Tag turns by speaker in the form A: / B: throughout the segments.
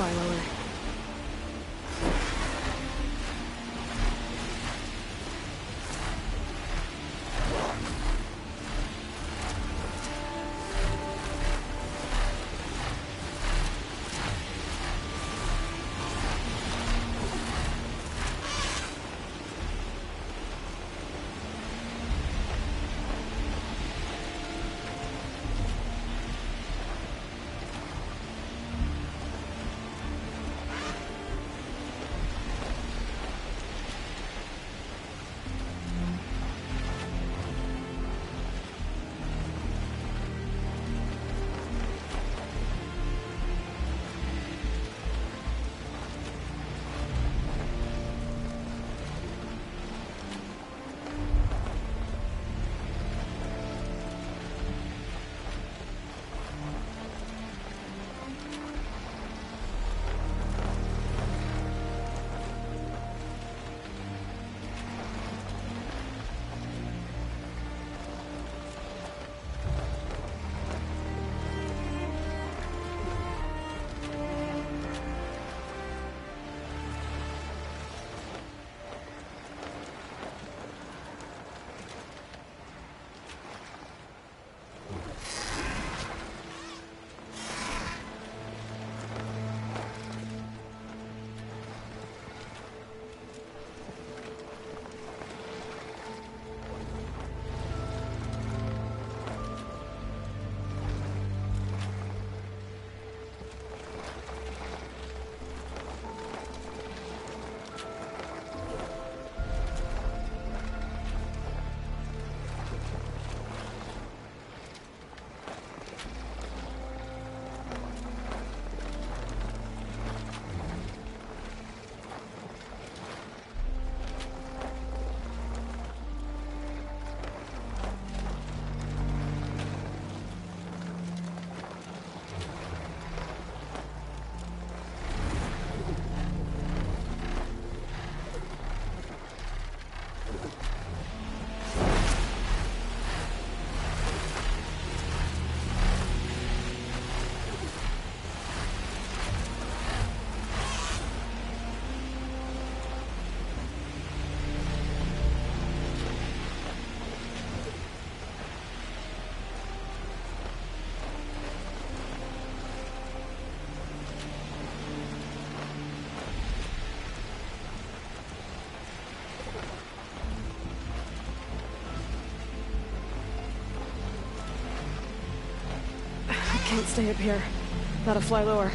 A: fly lower. Can't stay up here. Gotta fly lower.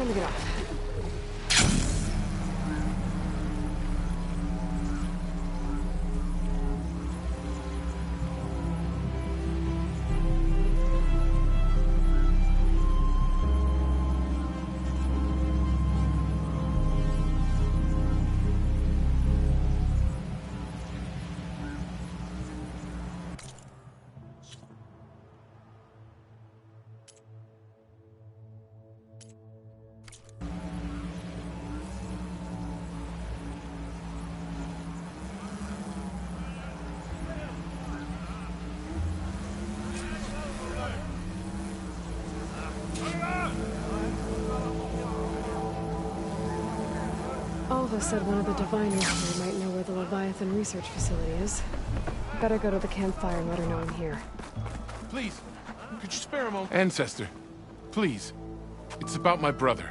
A: to get off. Alva said one of the diviners here might know where the Leviathan research facility is. Better go to the campfire and let her know I'm here.
B: Please, could you spare a moment? Ancestor, please. It's about my brother.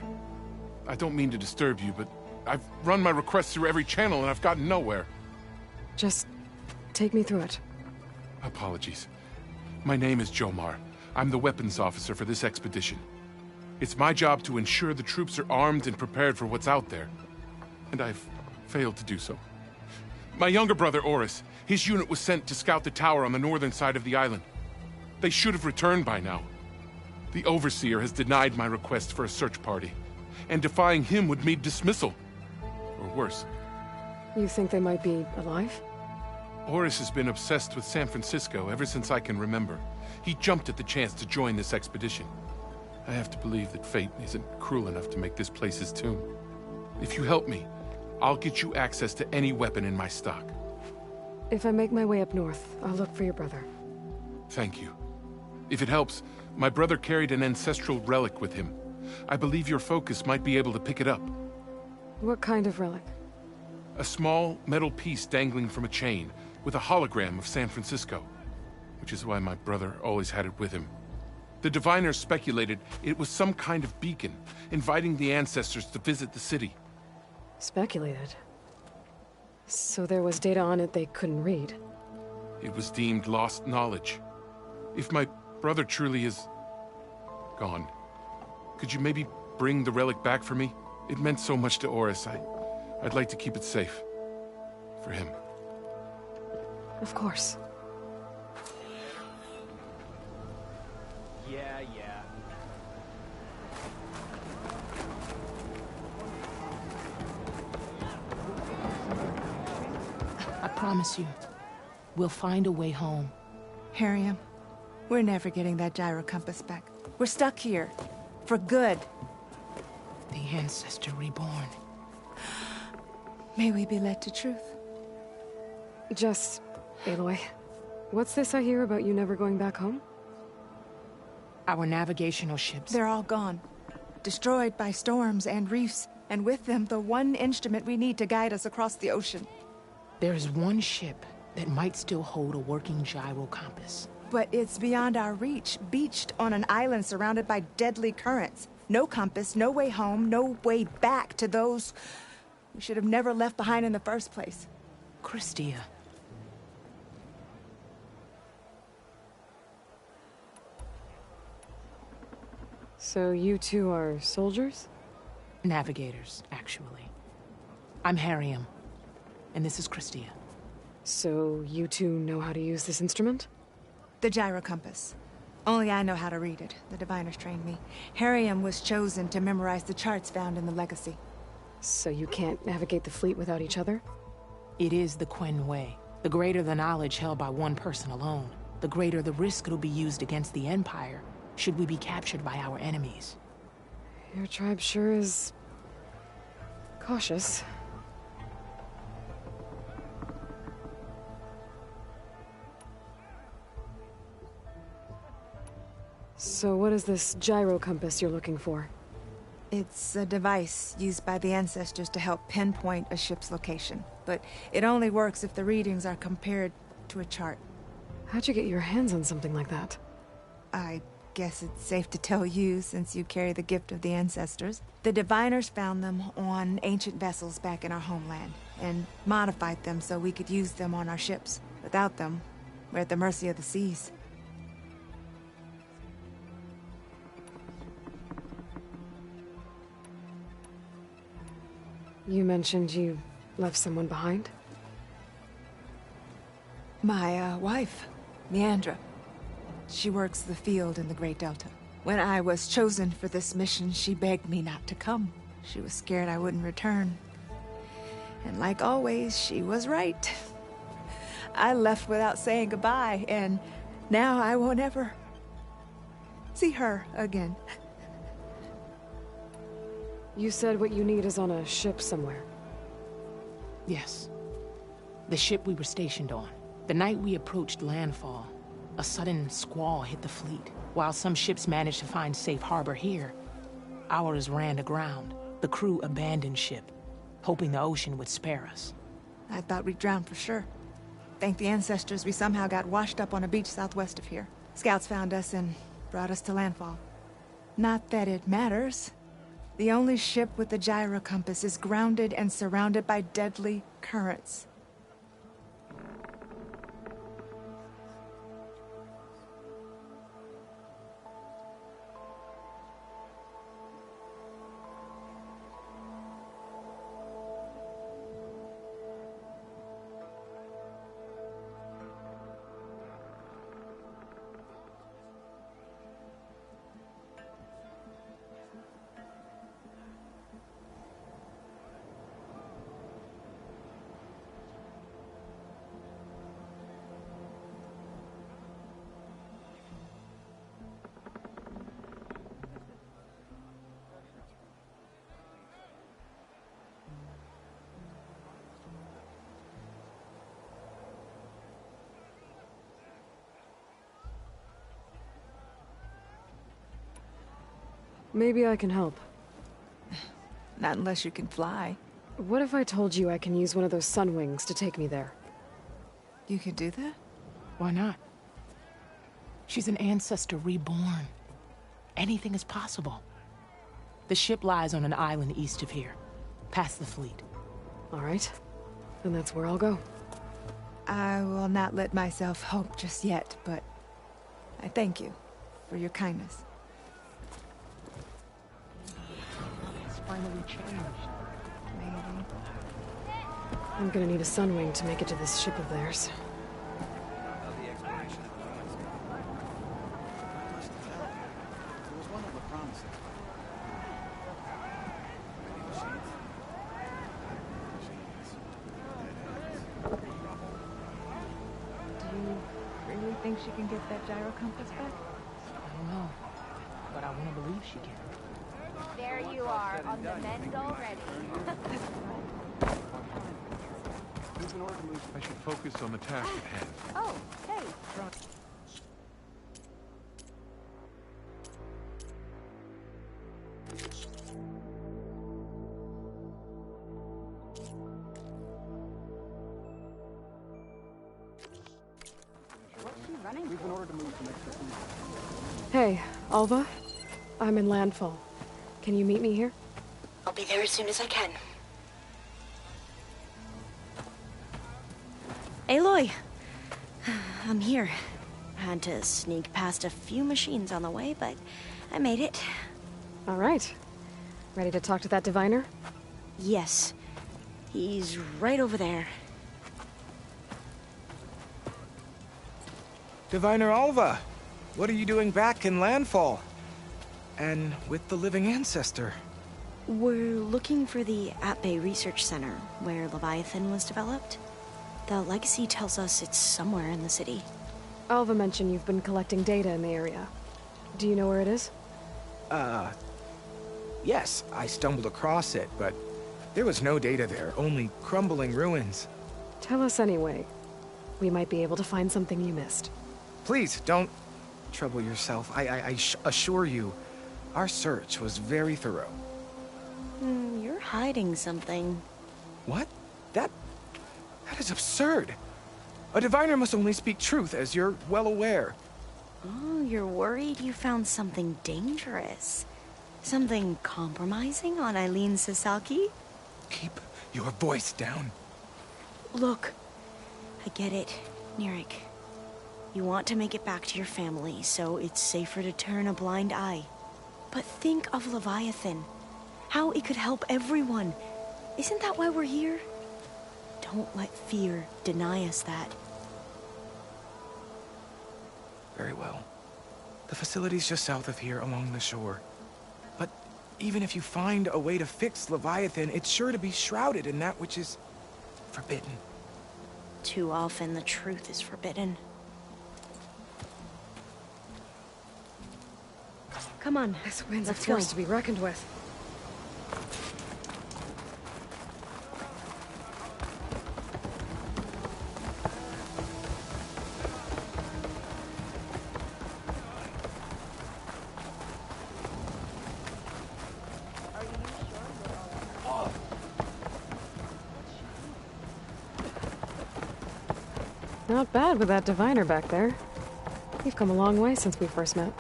B: I don't mean to disturb you, but I've run my requests through every channel and I've gotten nowhere.
A: Just take me through it.
B: Apologies. My name is Jomar. I'm the weapons officer for this expedition. It's my job to ensure the troops are armed and prepared for what's out there. And I've failed to do so. My younger brother, Oris, his unit was sent to scout the tower on the northern side of the island. They should have returned by now. The Overseer has denied my request for a search party, and defying him would mean dismissal. Or worse.
A: You think they might be alive?
B: Oris has been obsessed with San Francisco ever since I can remember. He jumped at the chance to join this expedition. I have to believe that fate isn't cruel enough to make this place his tomb. If you help me, I'll get you access to any weapon in my stock.
A: If I make my way up north, I'll look for your brother.
B: Thank you. If it helps, my brother carried an ancestral relic with him. I believe your focus might be able to pick it up.
A: What kind of relic?
B: A small metal piece dangling from a chain, with a hologram of San Francisco. Which is why my brother always had it with him. The diviners speculated it was some kind of beacon, inviting the ancestors to visit the city.
A: Speculated? So there was data on it they couldn't read?
B: It was deemed lost knowledge. If my brother truly is gone, could you maybe bring the relic back for me? It meant so much to Oris. I'd like to keep it safe. For him.
A: Of course.
C: Yeah.
D: I promise you, we'll find a way home.
E: Harriam, we're never getting that gyro compass back. We're stuck here. For good.
D: The Ancestor reborn.
E: May we be led to truth.
A: Just... Aloy, what's this I hear about you never going back home?
D: Our navigational ships.
E: They're all gone. Destroyed by storms and reefs, and with them the one instrument we need to guide us across the ocean.
D: There is one ship that might still hold a working gyro compass.
E: But it's beyond our reach, beached on an island surrounded by deadly currents. No compass, no way home, no way back to those we should have never left behind in the first place.
D: Christia.
A: So you two are soldiers?
D: Navigators, actually. I'm Harriam, and this is Christia.
A: So you two know how to use this instrument?
E: The gyro compass. Only I know how to read it. The diviners trained me. Harriam was chosen to memorize the charts found in the Legacy.
A: So you can't navigate the fleet without each other?
D: It is the Quen Way. The greater the knowledge held by one person alone, the greater the risk it'll be used against the Empire, should we be captured by our enemies.
A: Your tribe sure is... cautious. So what is this gyro compass you're looking for?
E: It's a device used by the ancestors to help pinpoint a ship's location. But it only works if the readings are compared to a chart.
A: How'd you get your hands on something like that?
E: I guess it's safe to tell you, since you carry the gift of the ancestors. The diviners found them on ancient vessels back in our homeland, and modified them so we could use them on our ships. Without them, we're at the mercy of the seas.
A: You mentioned you left someone behind?
E: My, wife, Leandra. She works the field in the Great Delta. When I was chosen for this mission, she begged me not to come. She was scared I wouldn't return. And like always, she was right. I left without saying goodbye, and now I won't ever see her again.
A: You said what you need is on a ship somewhere.
D: Yes. The ship we were stationed on. The night we approached landfall, a sudden squall hit the fleet. While some ships managed to find safe harbor here, ours ran aground. The crew abandoned ship, hoping the ocean would spare us.
E: I thought we'd drown for sure. Thank the ancestors, we somehow got washed up on a beach southwest of here. Scouts found us and brought us to landfall. Not that it matters. The only ship with the gyro compass is grounded and surrounded by deadly currents.
A: Maybe I can help.
E: Not unless you can fly.
A: What if I told you I can use one of those sun wings to take me there?
E: You can do that?
D: Why not? She's an ancestor reborn. Anything is possible. The ship lies on an island east of here, past the fleet.
A: All right. Then that's where I'll go.
E: I will not let myself hope just yet, but I thank you for your kindness.
D: It's finally changed.
E: Maybe.
A: I'm gonna need a sun wing to make it to this ship of theirs.
E: Think she can get that gyro compass back?
D: I don't know, but I want to believe she can.
F: There you are, on the mend already.
B: I should focus on the task at hand.
F: Oh, hey.
A: Hey, Alva? I'm in Landfall. Can you meet me here?
G: I'll be there as soon as I can. Aloy! I'm here. Had to sneak past a few machines on the way, but I made it.
A: All right. Ready to talk to that diviner?
G: Yes. He's right over there.
H: Diviner Alva, what are you doing back in Landfall? And with the living ancestor?
G: We're looking for the At-Bay Research Center, where Leviathan was developed. The legacy tells us it's somewhere in the city.
A: Alva mentioned you've been collecting data in the area. Do you know where it is?
H: Yes, I stumbled across it, but there was no data there, only crumbling ruins.
A: Tell us anyway. We might be able to find something you missed.
H: Please, don't trouble yourself. I assure you, our search was very thorough.
G: You're hiding something.
H: What? That is absurd. A diviner must only speak truth, as you're well aware.
G: Oh, you're worried you found something dangerous. Something compromising on Eileen Sasaki?
H: Keep your voice down.
G: Look, I get it, Nirik. You want to make it back to your family, so it's safer to turn a blind eye. But think of Leviathan. How it could help everyone. Isn't that why we're here? Don't let fear deny us that.
H: Very well. The facility's just south of here, along the shore. But even if you find a way to fix Leviathan, it's sure to be shrouded in that which is forbidden.
G: Too often the truth is forbidden.
A: Come on, this wind's a
G: Let's
A: force
G: go.
A: to be reckoned with. Not bad with that diviner back there. You've come a long way since we first met.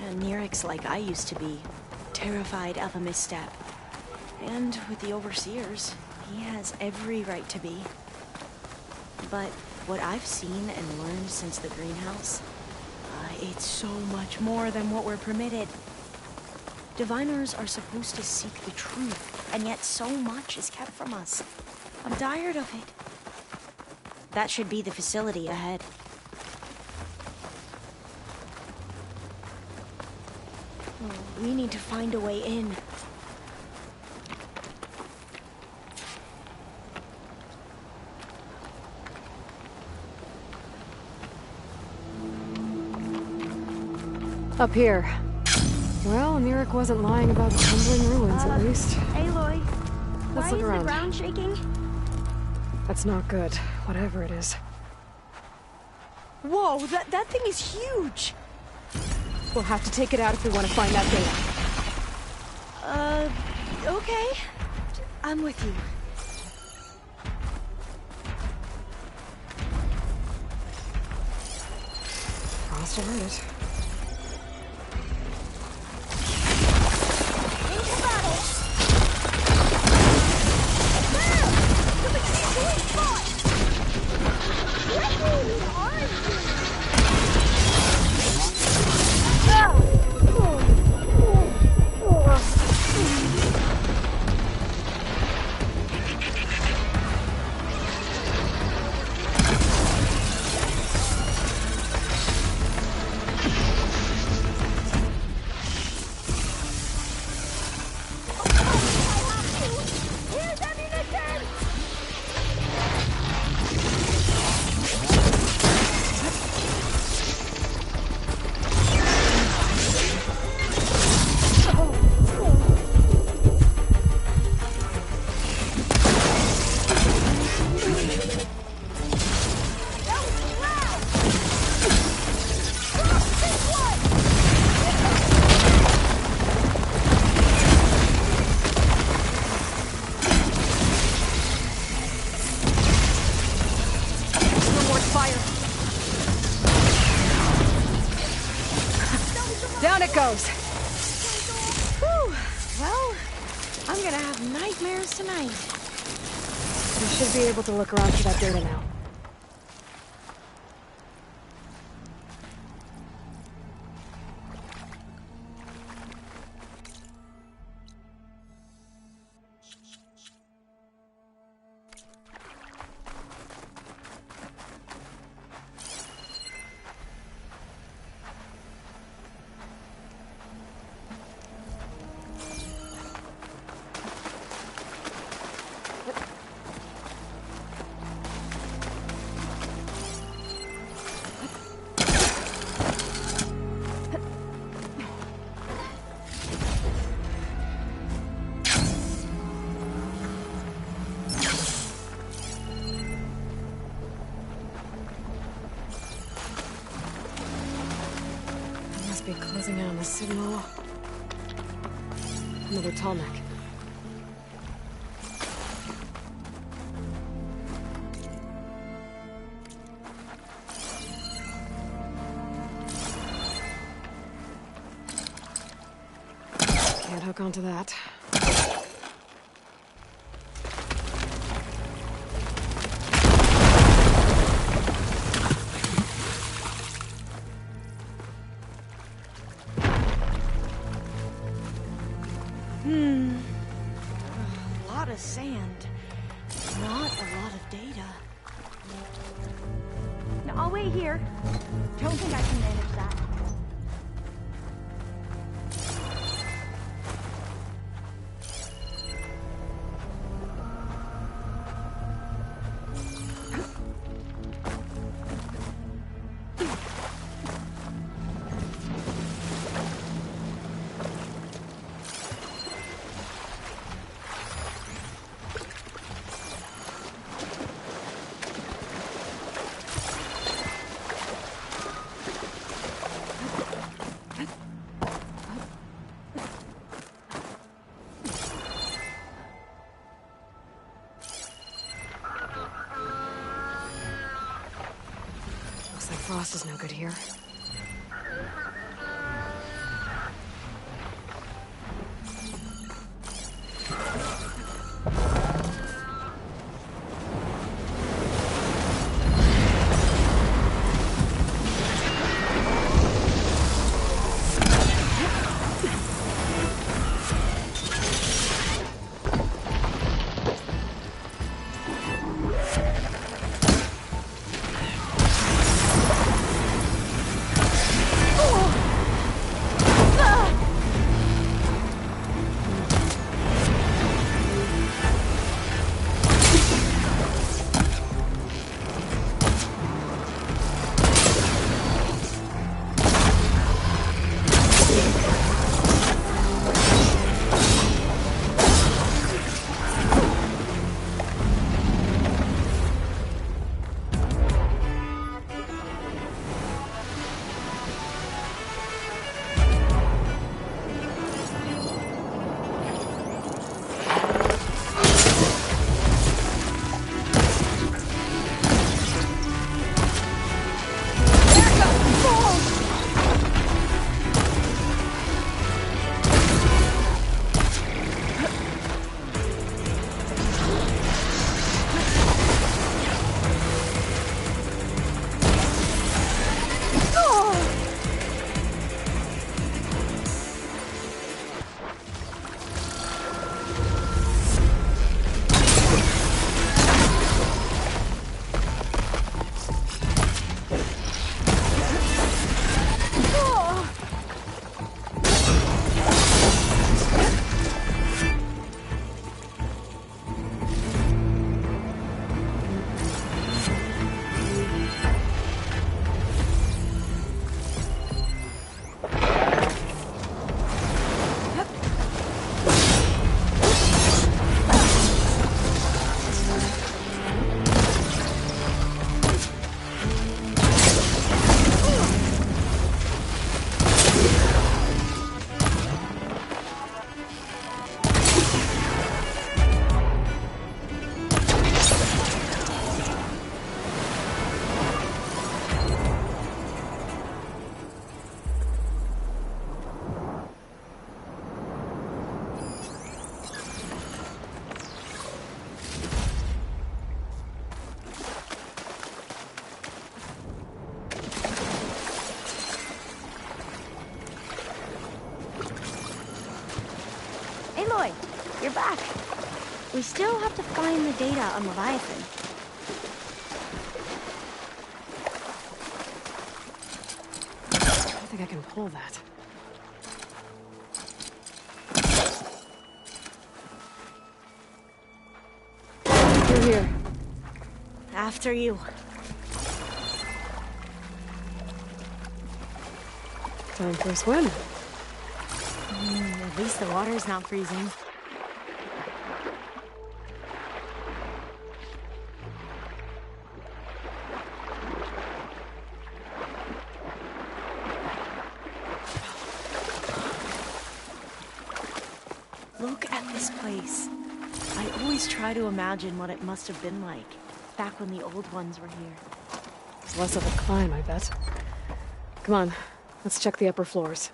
G: And Nerek's like I used to be, terrified of a misstep. And with the Overseers, he has every right to be. But what I've seen and learned since the greenhouse, it's so much more than what we're permitted. Diviners are supposed to seek the truth, and yet so much is kept from us. I'm tired of it. That should be the facility ahead. Oh, we need to find a way in.
A: Up here. Well, Nerek wasn't lying about tumbling ruins, at least.
F: Aloy,
A: Let's
F: why
A: look
F: is
A: around.
F: the ground shaking?
A: That's not good, whatever it is.
G: Whoa, that thing is huge!
A: We'll have to take it out if we want to find that data.
G: Okay. I'm with you.
A: Cross to heard it.
F: Into battle! Here's ammunition! That was loud! Drop this one!
A: No more fire! Down it goes!
G: Whew. Well, I'm gonna have nightmares tonight.
A: We should be able to look around for that data now. Must be closing in on the signal. Another tall neck. Can't hook onto that.
G: sand. Not a lot of data.
F: No, I'll wait here. Don't think I can manage that.
A: Looks like Frost is no good here.
F: Aloy, you're back.
G: We still have to find the data on Leviathan.
A: I think I can pull that. You're here.
G: After you.
A: Time for a swim.
G: At least the water's not freezing. Look at this place. I always try to imagine what it must have been like back when the old ones were here.
A: It's less of a climb, I bet. Come on, let's check the upper floors.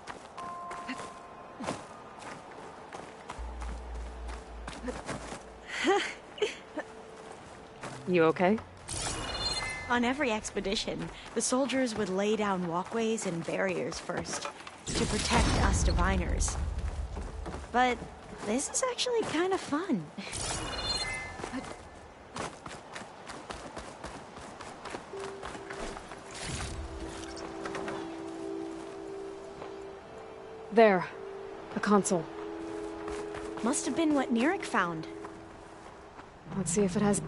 A: You okay?
G: On every expedition, the soldiers would lay down walkways and barriers first to protect us diviners. But this is actually kind of fun.
A: There. The console.
G: Must have been what Neric found.
A: Let's see if it has...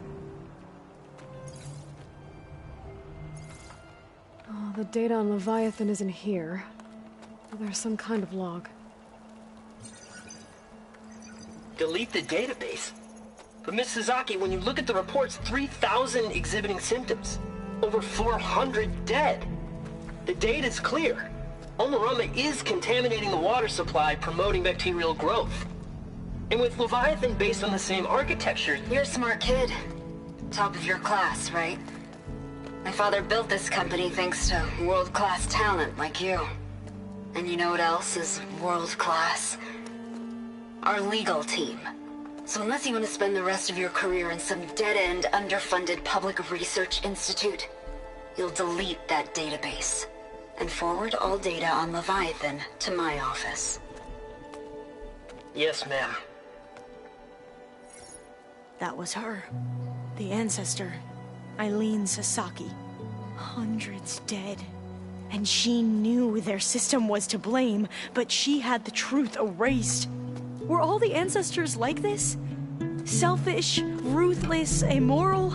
A: Oh, the data on Leviathan isn't here. There's some kind of log.
I: Delete the database? But Miss Sasaki, when you look at the reports, 3,000 exhibiting symptoms. Over 400 dead. The data's clear. Omurama is contaminating the water supply, promoting bacterial growth. And with Leviathan based on the same architecture...
J: You're a smart kid. Top of your class, right? My father built this company thanks to world-class talent like you. And you know what else is world-class? Our legal team. So unless you want to spend the rest of your career in some dead-end, underfunded public research institute, you'll delete that database and forward all data on Leviathan to my office.
I: Yes, ma'am.
G: That was her. The ancestor. Eileen Sasaki. Hundreds dead. And she knew their system was to blame, but she had the truth erased. Were all the ancestors like this? Selfish, ruthless, immoral?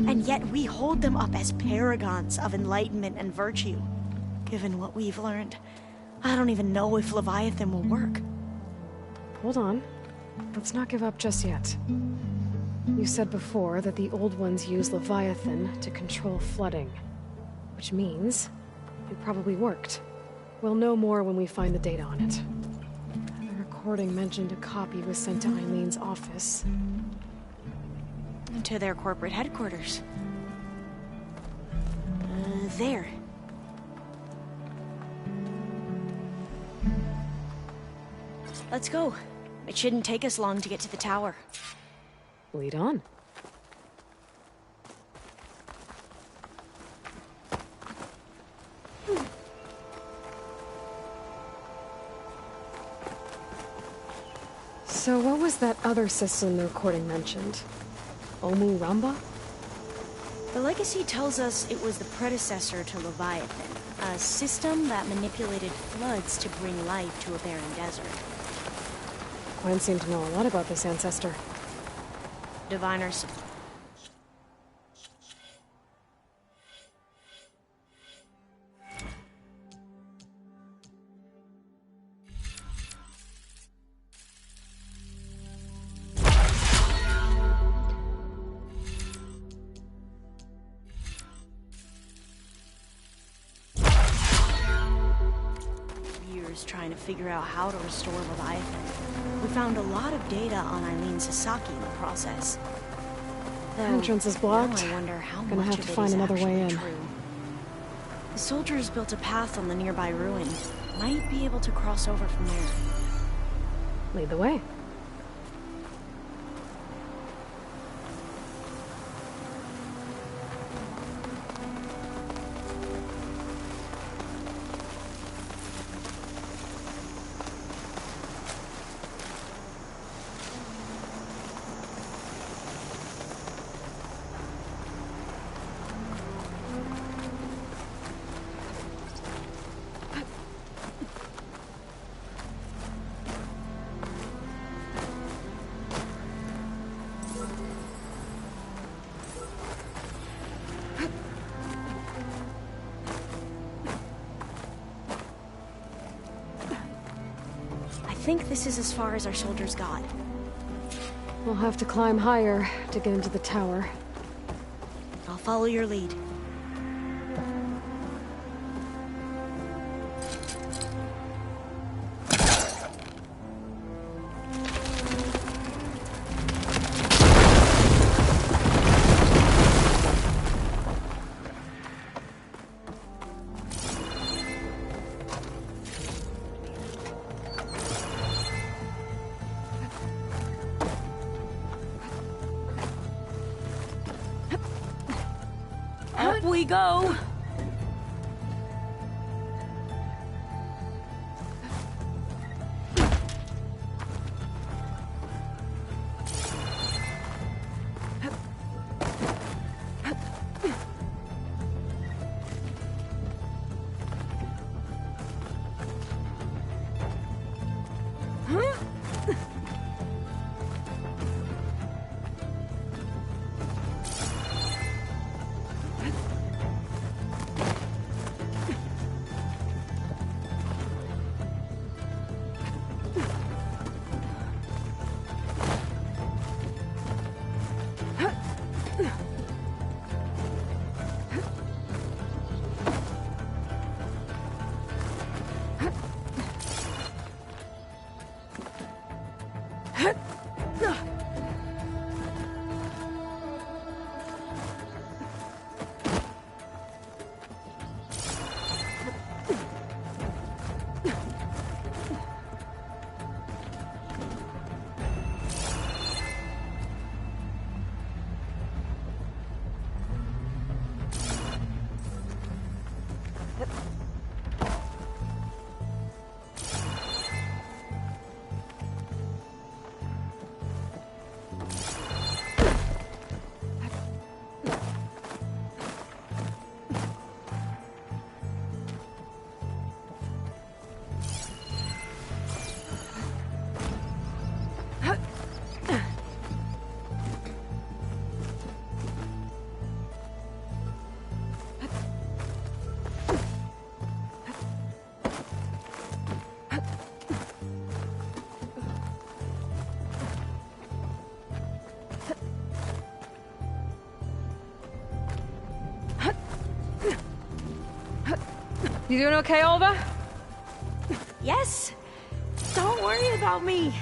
G: And yet we hold them up as paragons of enlightenment and virtue. Given what we've learned, I don't even know if Leviathan will work.
A: Hold on. Let's not give up just yet. You said before that the old ones use Leviathan to control flooding. Which means it probably worked. We'll know more when we find the data on it. The recording mentioned a copy was sent to Eileen's office.
G: To their corporate headquarters. There. Let's go. It shouldn't take us long to get to the tower.
A: Lead on. So what was that other system the recording mentioned? Omurama?
G: The legacy tells us it was the predecessor to Leviathan, a system that manipulated floods to bring life to a barren desert.
A: Gwen seemed to know a lot about this ancestor.
G: Diviners. Trying to figure out how to restore Leviathan. We found a lot of data on Eileen Sasaki in the process. Though,
A: Entrance is blocked.
G: now I wonder how
A: Gonna
G: much
A: have
G: of
A: to
G: it
A: find
G: is
A: another way
G: actually
A: in.
G: true. The soldiers built a path on the nearby ruin. Might be able to cross over from there.
A: Lead the way.
G: I think this is as far as our soldiers got.
A: We'll have to climb higher to get into the tower.
G: I'll follow your lead. Up we go!
A: You doing okay, Alva?
G: Yes. Don't worry about me.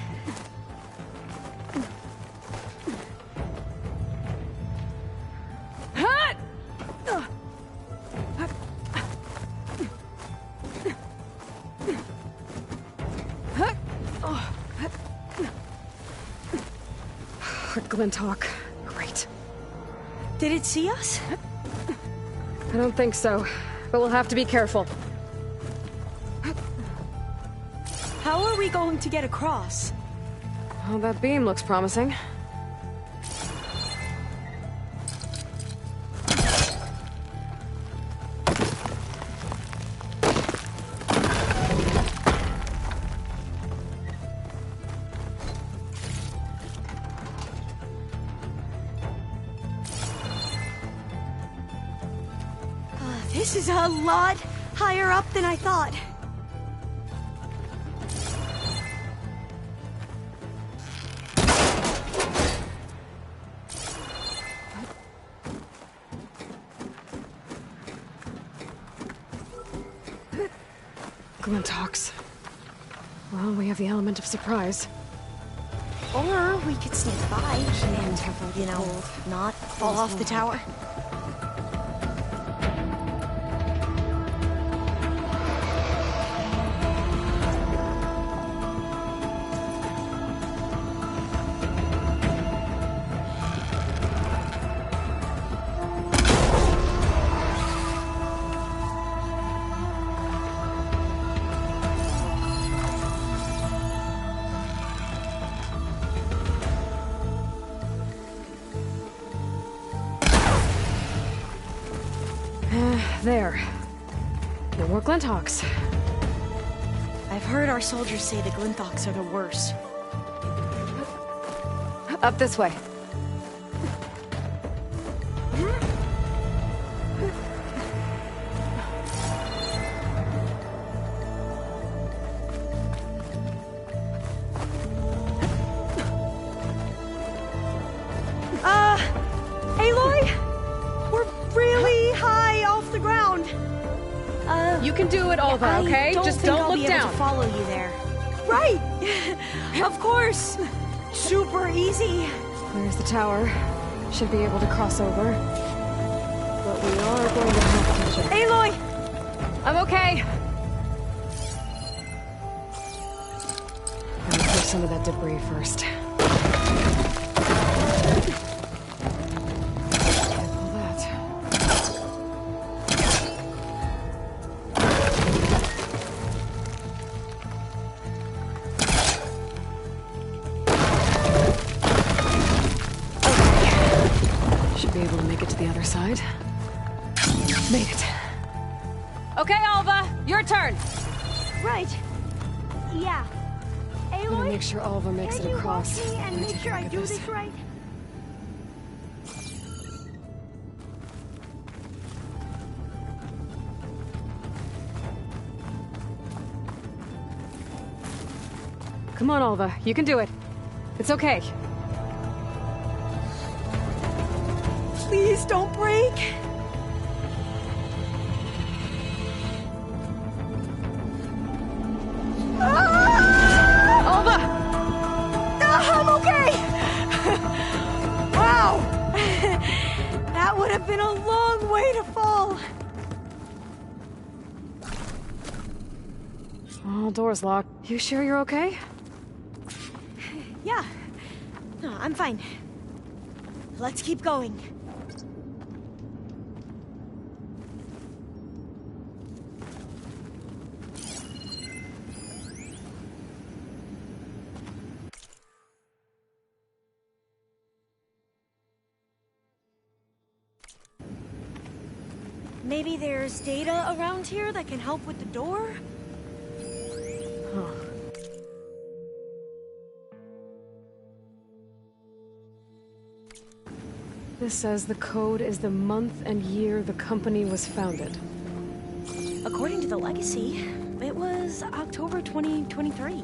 A: Glinthawk. Great.
G: Did it see us?
A: I don't think so, but we'll have to be careful.
G: How are we going to get across?
A: Well, that beam looks promising.
G: This is a lot higher up than I thought.
A: Glinthawks. Well, we have the element of surprise.
G: Or we could sneak by and, you know, not fall off the tower.
A: There. No more Glinthawks.
G: I've heard our soldiers say the Glinthawks are the worst.
A: Up this way.
G: Aloy? We're really high off the ground.
A: You can do it, Alva, okay? Just don't look down.
G: I'll follow you there. Right! Of course! Super easy.
A: There's the tower. Should be able to cross over. But we are going to have to check.
G: Aloy!
A: I'm okay. Let me push some of that debris first. Side. Made it. Okay, Alva, your turn.
G: Right. Yeah. Aloy,
A: I'm gonna make sure Alva makes it across.
G: Can you watch me and make sure I do this right?
A: Come on, Alva, you can do it. It's okay.
G: Please don't break.
A: Alva!
G: I'm okay! Wow! That would have been a long way to fall.
A: Oh, door's locked. You sure you're okay?
G: Yeah. No, I'm fine. Let's keep going. Maybe there's data around here that can help with the door?
A: Huh. This says the code is the month and year the company was founded.
G: According to the legacy, it was October 2023.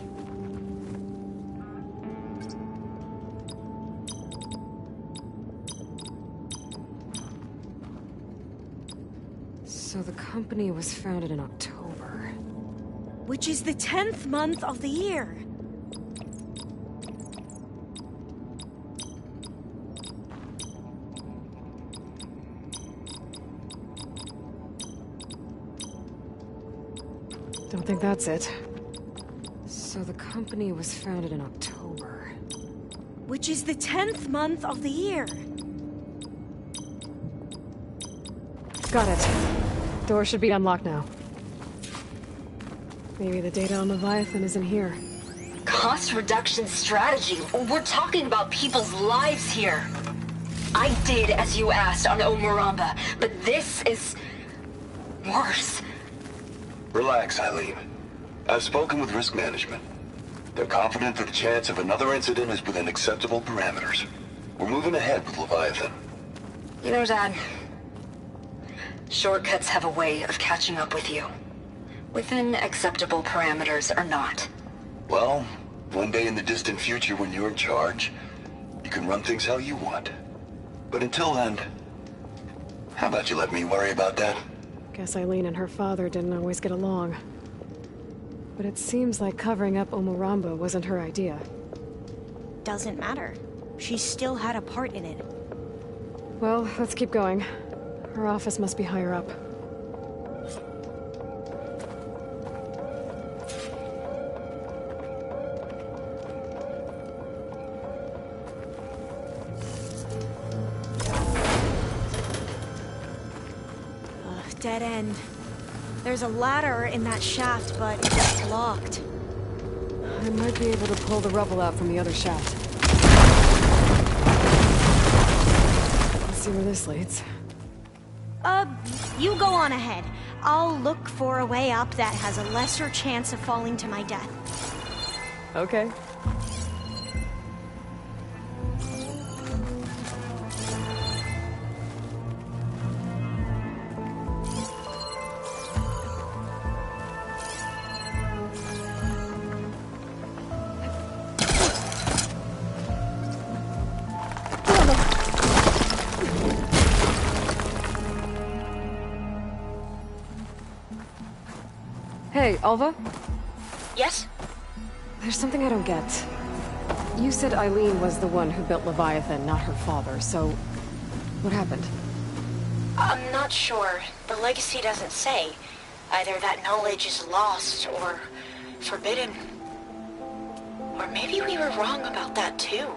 A: So the company was founded in October.
G: which is the 10th month of the year.
A: Don't think that's it. So the company was founded in October.
G: Which is the 10th month of the year.
A: Got it. Door should be unlocked now. Maybe the data on Leviathan isn't here.
J: Cost reduction strategy? We're talking about people's lives here. I did as you asked on Omuramba, but this is... worse.
K: Relax, Eileen. I've spoken with risk management. They're confident that the chance of another incident is within acceptable parameters. We're moving ahead with Leviathan.
J: You know, Dad, shortcuts have a way of catching up with you. Within acceptable parameters or not.
K: Well, one day in the distant future when you're in charge, you can run things how you want. But until then, how about you let me worry about that?
A: Guess Eileen and her father didn't always get along. But it seems like covering up Omuramba wasn't her idea.
G: Doesn't matter. She still had a part in it.
A: Well, let's keep going. Her office must be higher up.
G: Dead end. There's a ladder in that shaft, but it's locked.
A: I might be able to pull the rubble out from the other shaft. Let's see where this leads.
G: You go on ahead. I'll look for a way up that has a lesser chance of falling to my death.
A: Okay. Hey, Alva?
G: Yes?
A: There's something I don't get. You said Eileen was the one who built Leviathan, not her father, so... what happened?
G: I'm not sure. The legacy doesn't say. Either that knowledge is lost or forbidden. Or maybe we were wrong about that too.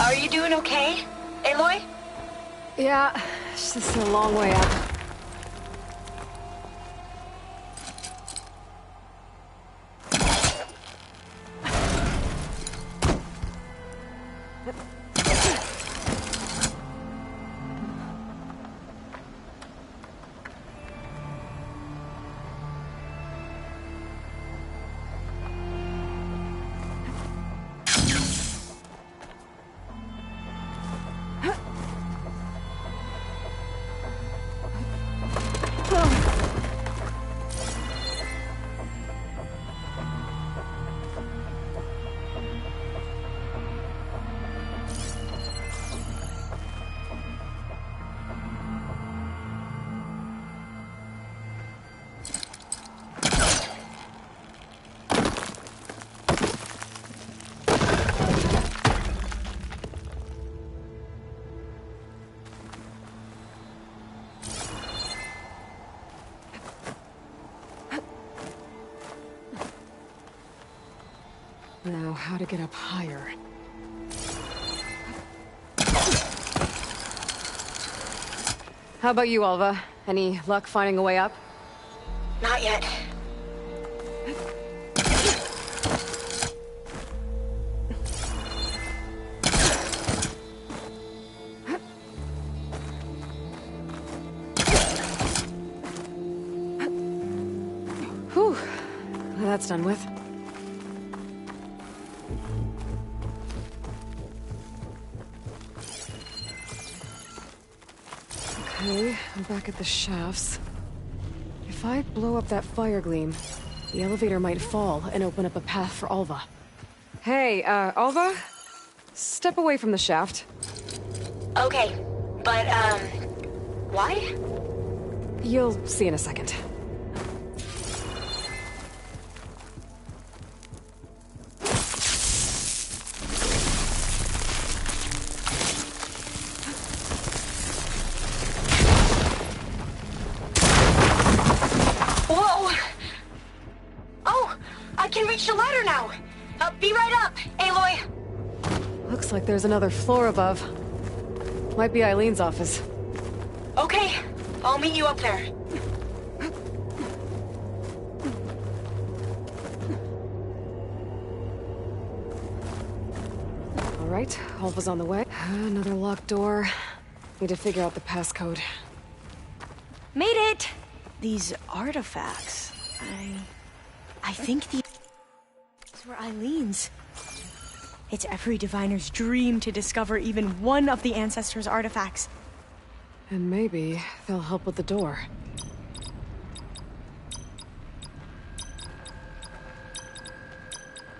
G: Are you doing okay, Aloy?
A: Yeah, it's just a long way up. Now, how to get up higher? How about you, Alva? Any luck finding a way up?
G: Not yet.
A: Whew. Well, that's done with. Okay, I'm back at the shafts. If I blow up that fire gleam, the elevator might fall and open up a path for Alva. Hey, Alva? Step away from the shaft.
G: Okay, but, why?
A: You'll see in a second.
G: Whoa! Oh, I can reach the ladder now. Be right up, Aloy.
A: Looks like there's another floor above. Might be Eileen's office.
G: Okay, I'll meet you up there.
A: All right, Alva's on the way. Another locked door. Need to figure out the passcode.
G: Made it! These artifacts, I think these were Eileen's. It's every diviner's dream to discover even one of the Ancestors' artifacts.
A: And maybe they'll help with the door.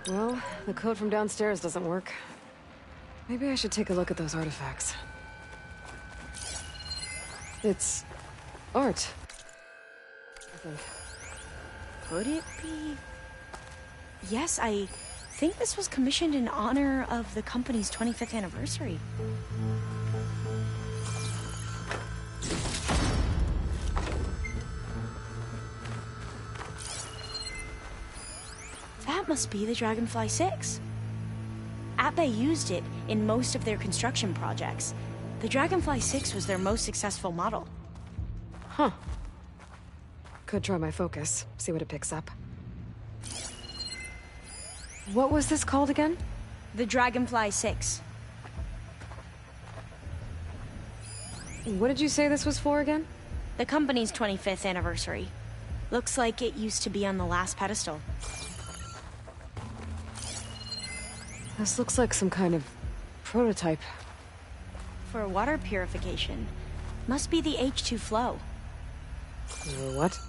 A: Well, the code from downstairs doesn't work. Maybe I should take a look at those artifacts. It's art, I think.
G: Could it be? Yes, I think this was commissioned in honor of the company's 25th anniversary. That must be the Dragonfly 6. Atbay used it in most of their construction projects. The Dragonfly 6 was their most successful model.
A: Huh. Could try my focus, see what it picks up. What was this called again?
G: The Dragonfly 6.
A: What did you say this was for again?
G: The company's 25th anniversary. Looks like it used to be on the last pedestal.
A: This looks like some kind of prototype.
G: For water purification. Must be the H2 flow.
A: What?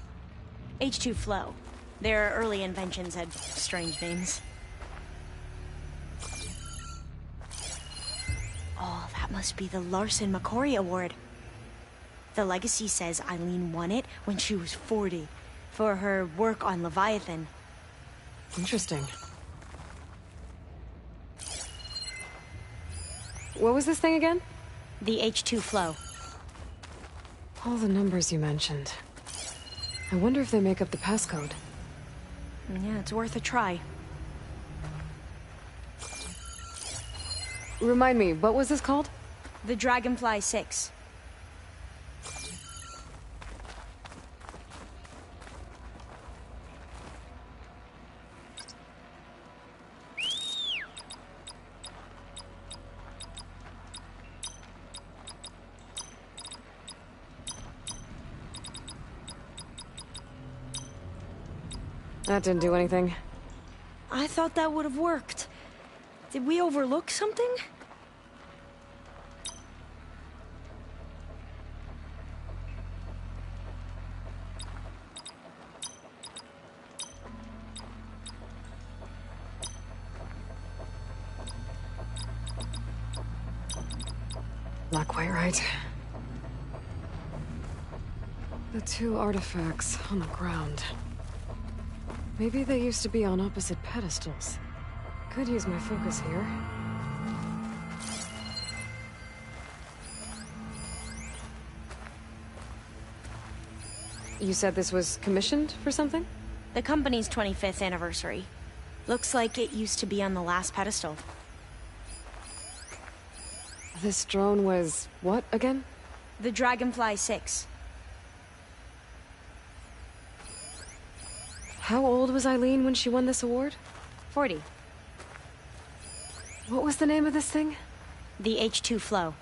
G: H2 flow. Their early inventions had strange names. Oh, that must be the Larson McCory Award. The legacy says Eileen won it when she was 40 for her work on Leviathan.
A: Interesting. What was this thing again?
G: The H2 flow.
A: All the numbers you mentioned. I wonder if they make up the passcode.
G: Yeah, it's worth a try.
A: Remind me, what was this called?
G: The Dragonfly 6.
A: That didn't do anything.
G: I thought that would have worked. Did we overlook something?
A: Not quite right. The two artifacts on the ground. Maybe they used to be on opposite pedestals. Could use my focus here. You said this was commissioned for something?
G: The company's 25th anniversary. Looks like it used to be on the last pedestal.
A: This drone was what again?
G: The Dragonfly 6.
A: How old was Eileen when she won this award?
G: 40.
A: What was the name of this thing?
G: The H2 flow.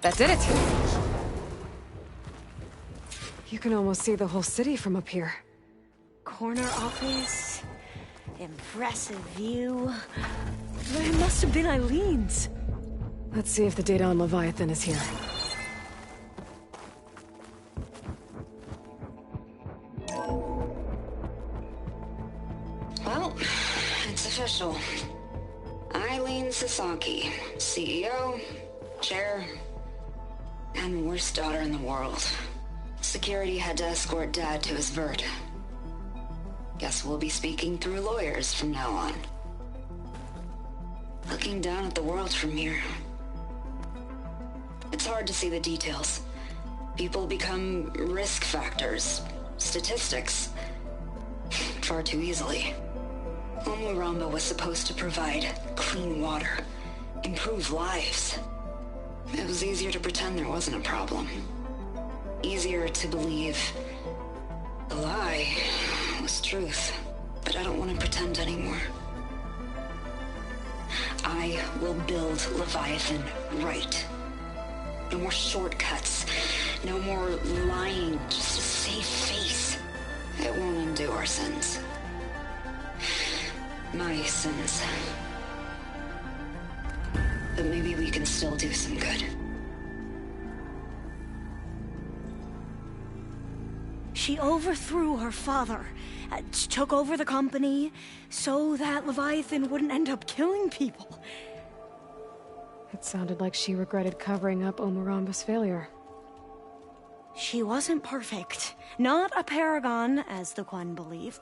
A: That did it! You can almost see the whole city from up here.
G: Corner office. Impressive view. It must have been Eileen's.
A: Let's see if the data on Leviathan is here.
J: Well, it's official. Eileen Sasaki, CEO, chair, and worst daughter in the world. Security had to escort Dad to his vert. Guess we'll be speaking through lawyers from now on. Looking down at the world from here. It's hard to see the details. People become risk factors, statistics, far too easily. Omuramba was supposed to provide clean water, improve lives. It was easier to pretend there wasn't a problem. Easier to believe the lie was truth. But I don't want to pretend anymore. I will build Leviathan right. No more shortcuts. No more lying just to save face. It won't undo our sins. My sins. But maybe we can still do some good.
G: She overthrew her father, took over the company, so that Leviathan wouldn't end up killing people.
A: It sounded like she regretted covering up Omuramba's failure.
G: She wasn't perfect. Not a paragon, as the Quan believe.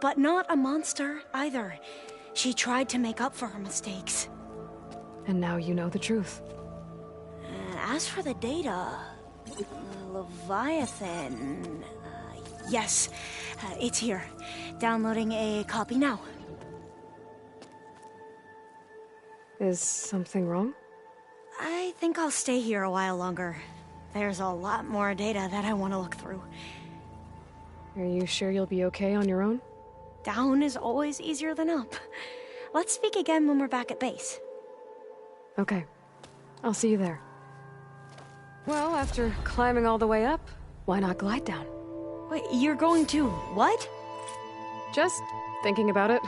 G: But not a monster, either. She tried to make up for her mistakes.
A: And now you know the truth.
G: As for the data... Leviathan... yes, it's here. Downloading a copy now.
A: Is something wrong?
G: I think I'll stay here a while longer. There's a lot more data that I want to look through.
A: Are you sure you'll be okay on your own?
G: Down is always easier than up. Let's speak again when we're back at base.
A: Okay. I'll see you there. Well, after climbing all the way up, why not glide down?
G: Wait, you're going to what?
A: Just thinking about it.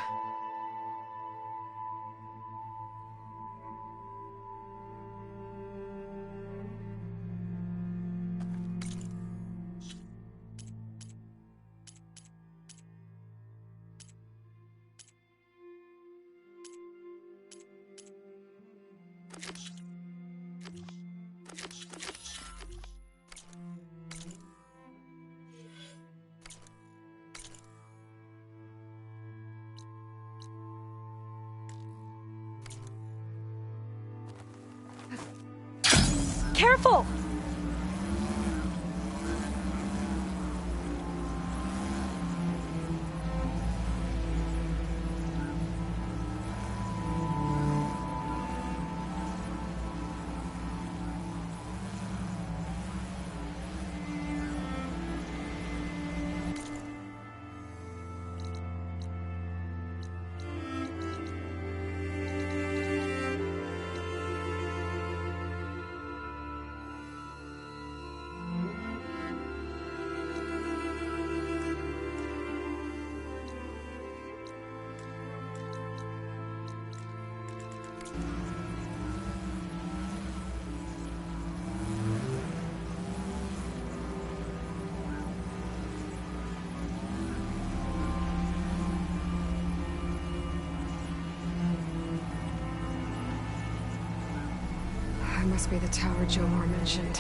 G: Careful! It must be the tower Jomar mentioned.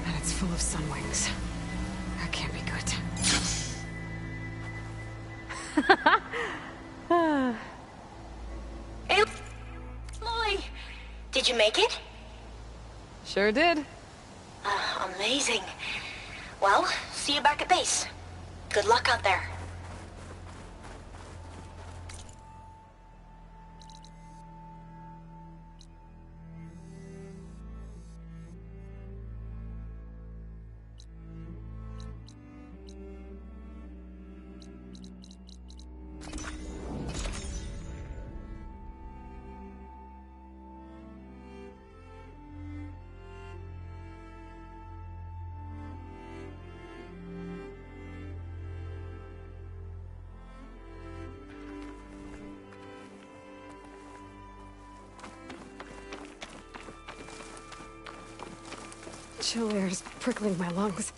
G: And it's full of sunwings. That can't be good. Hey, Molly! Did you make it?
A: Sure did.
G: Amazing. Well, see you back at base. Good luck out there.
A: chill air is prickling my lungs.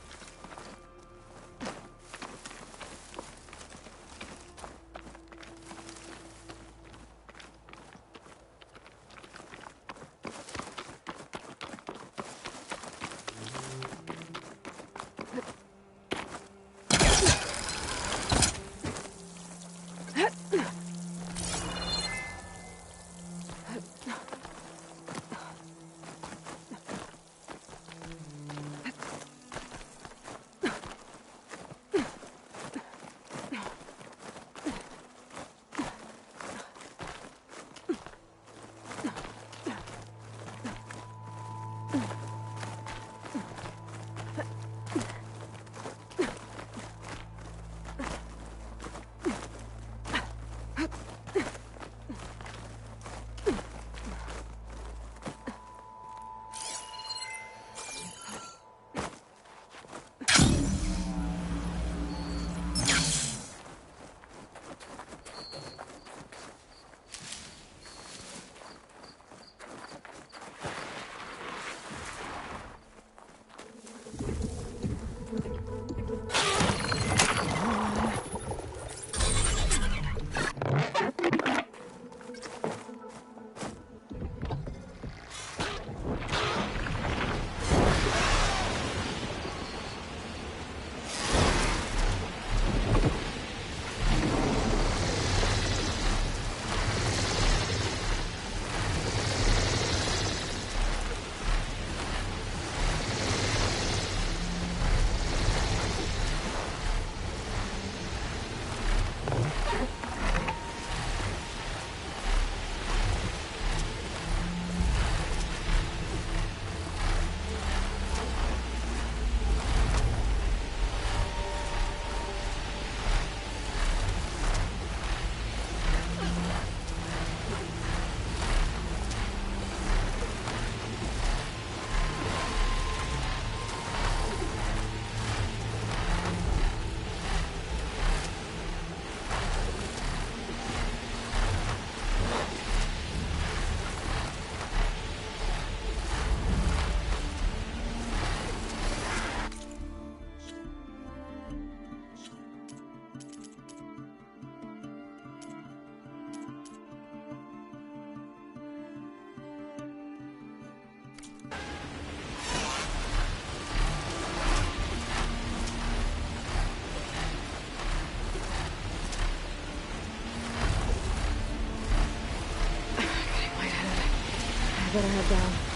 A: Better head down.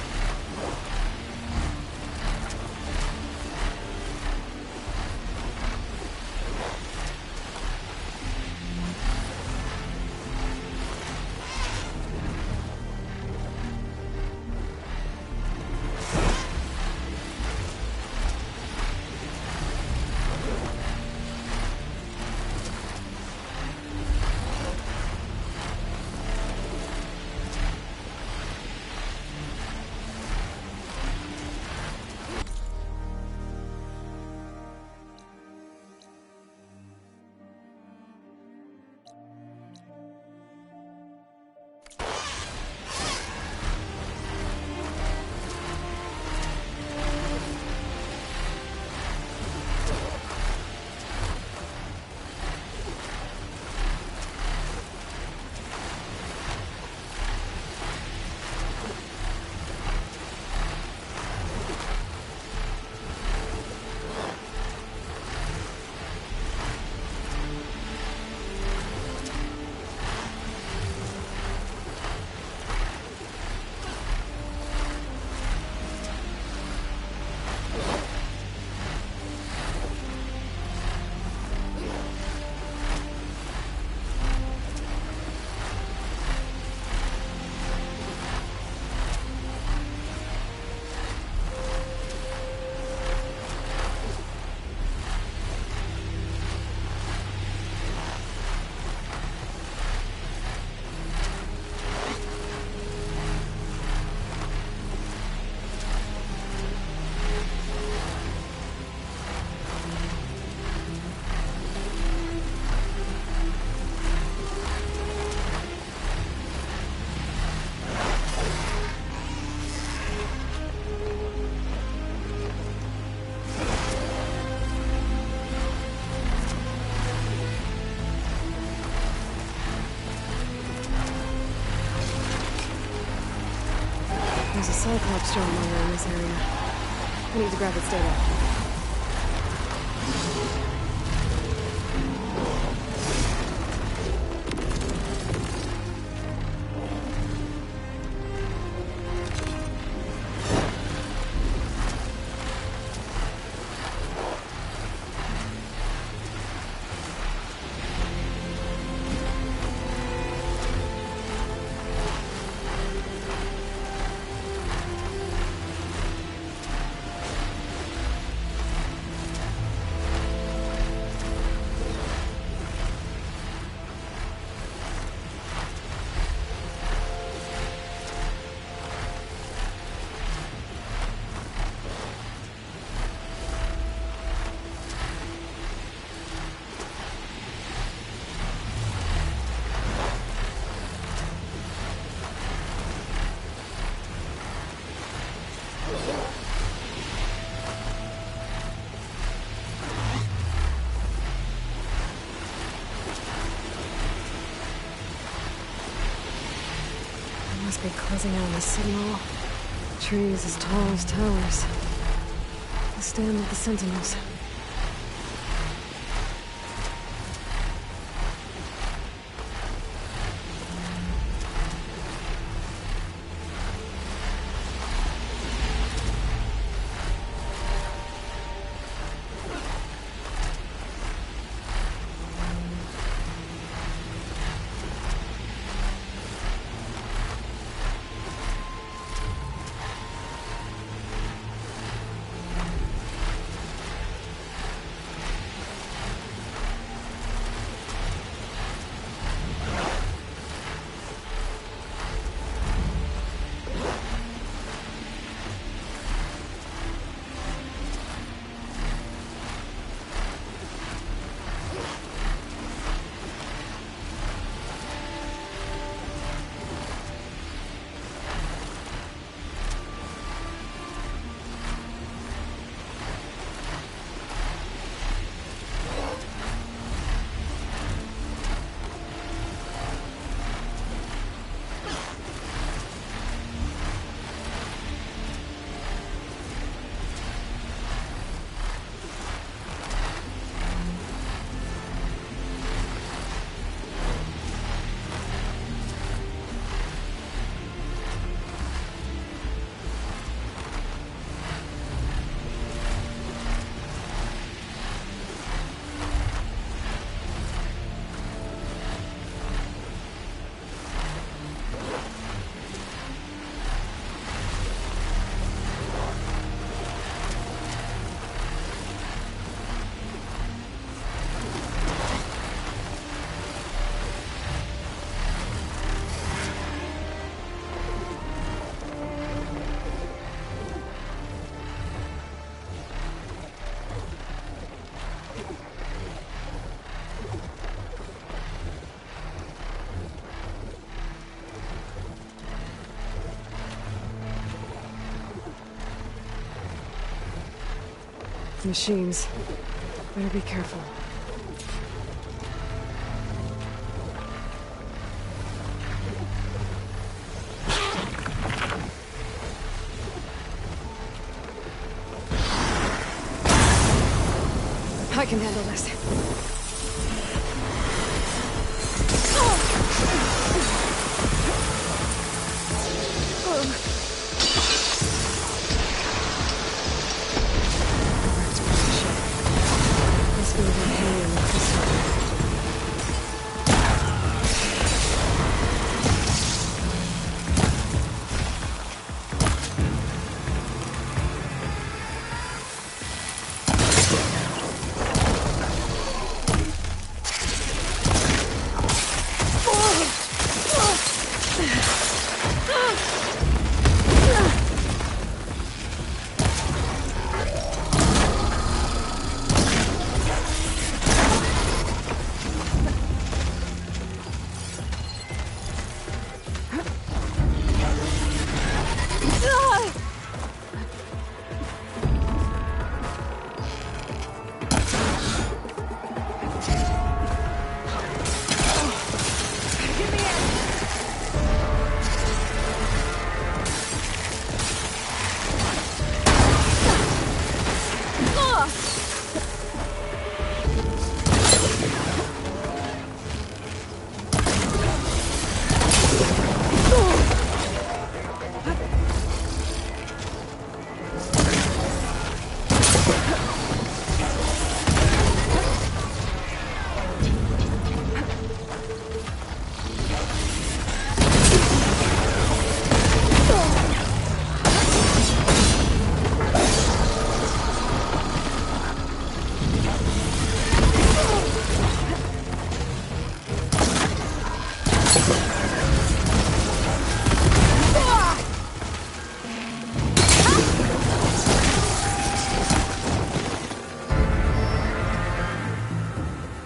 A: There's a Cyclops Jawmire in this area. I need to grab its data. Must be closing in on the signal. Trees as tall as towers. The stand of the Sentinels. Machines. Better be careful. I can handle this.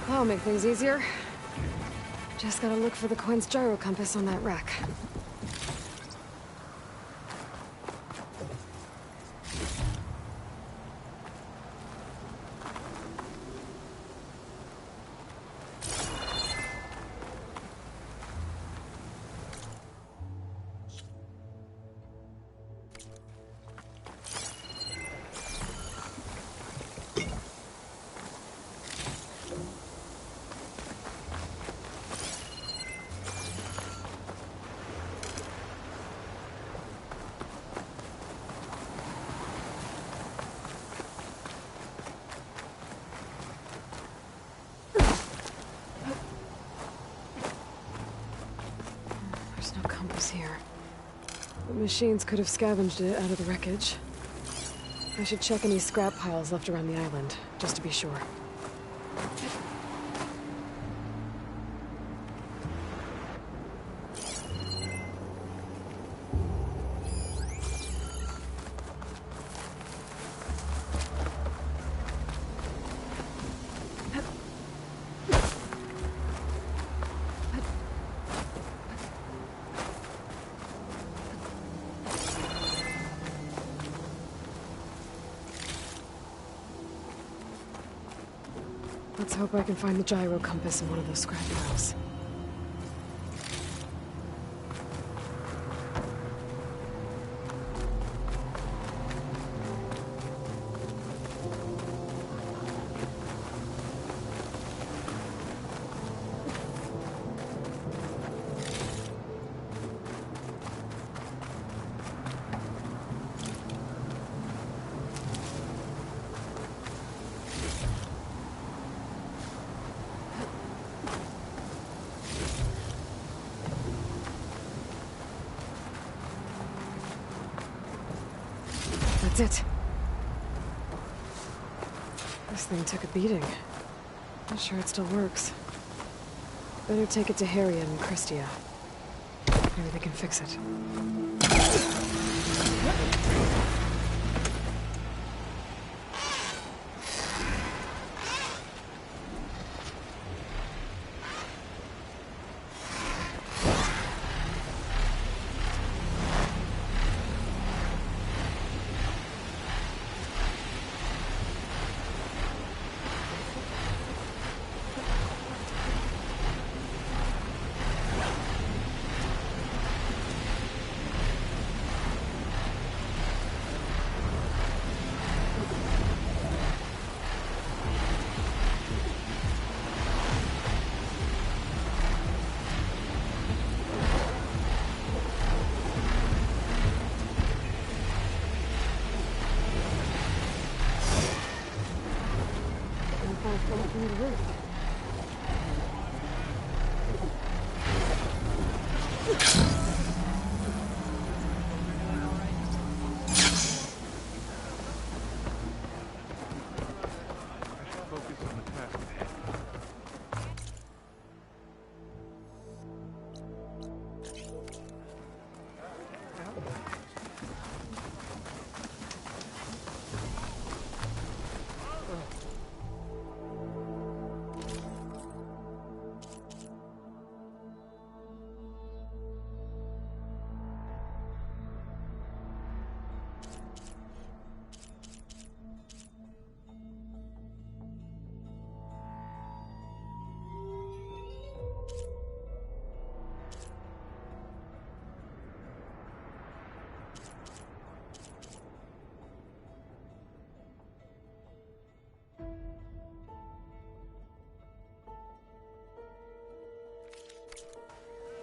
A: That'll make things easier. Just gotta look for the coin's gyro compass on that rack. Here. The machines could have scavenged it out of the wreckage. I should check any scrap piles left around the island, just to be sure. Let's hope I can find the gyro compass in one of those scrap piles. That's it. This thing took a beating. Not sure it still works. Better take it to Harriet and Christia. Maybe they can fix it.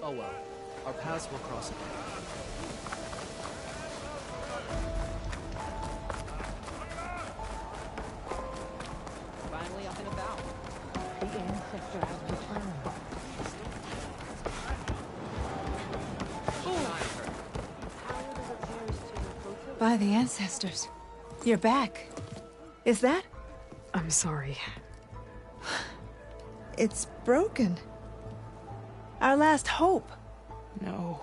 C: Oh well, our paths will cross again. Finally up and about.
D: The ancestor has returned.
E: By the ancestors. You're back. Is that?
A: I'm sorry.
E: It's broken. Our last hope.
D: No.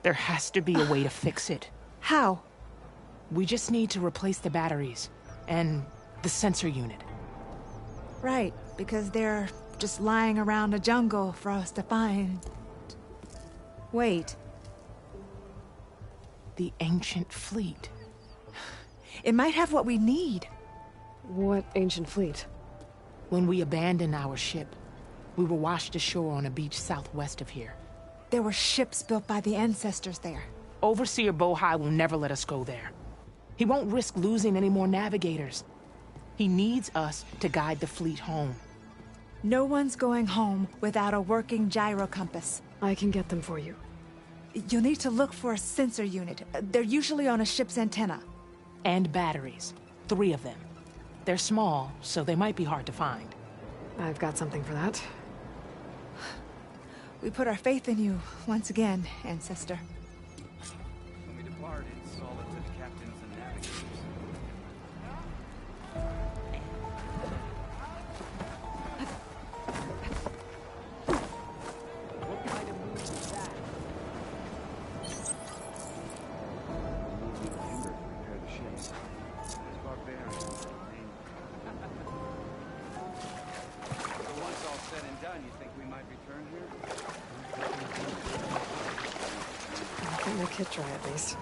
D: There has to be a way to fix it.
E: How?
D: We just need to replace the batteries and the sensor unit.
E: Right, because they're just lying around a jungle for us to find. Wait.
D: The ancient fleet.
E: It might have what we need.
A: What ancient fleet?
D: When we abandoned our ship, we were washed ashore on a beach southwest of here.
E: There were ships built by the ancestors there.
D: Overseer Bohai will never let us go there. He won't risk losing any more navigators. He needs us to guide the fleet home.
E: No one's going home without a working gyro compass.
A: I can get them for you.
E: You'll need to look for a sensor unit. They're usually on a ship's antenna.
D: And batteries. 3 of them. They're small, so they might be hard to find.
A: I've got something for that.
E: We put our faith in you once again, Ancestor.
L: When we departed, Sala took captains and navigators. What kind of move is that? Moving timber to repair the ship. As barbarians. So once all said and done, you think we might return here?
A: I'll get my kit dry at least.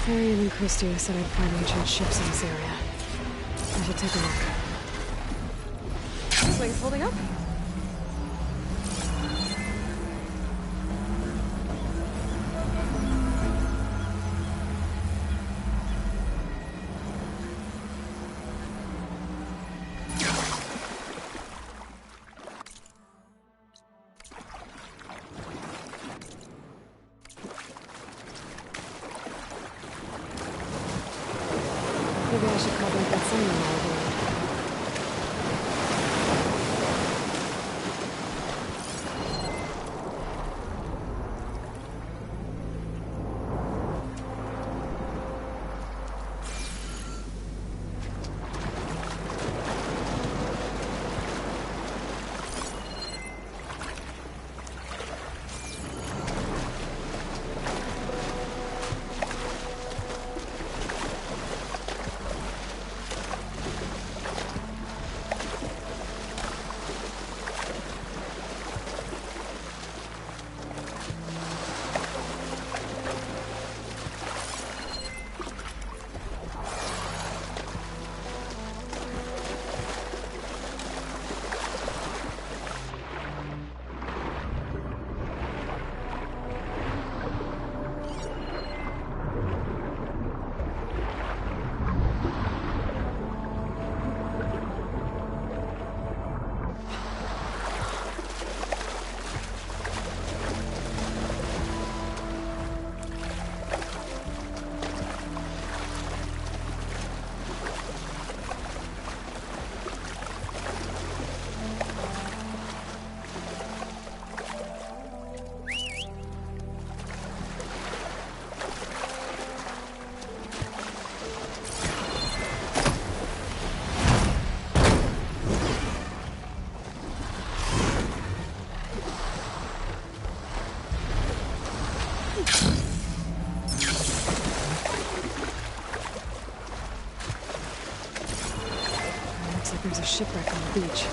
A: Therian and Christia said I'd find ancient ships in this area. I should take a look. Wings holding up? Maybe I should probably get some of them all aboard. shipwreck on the beach.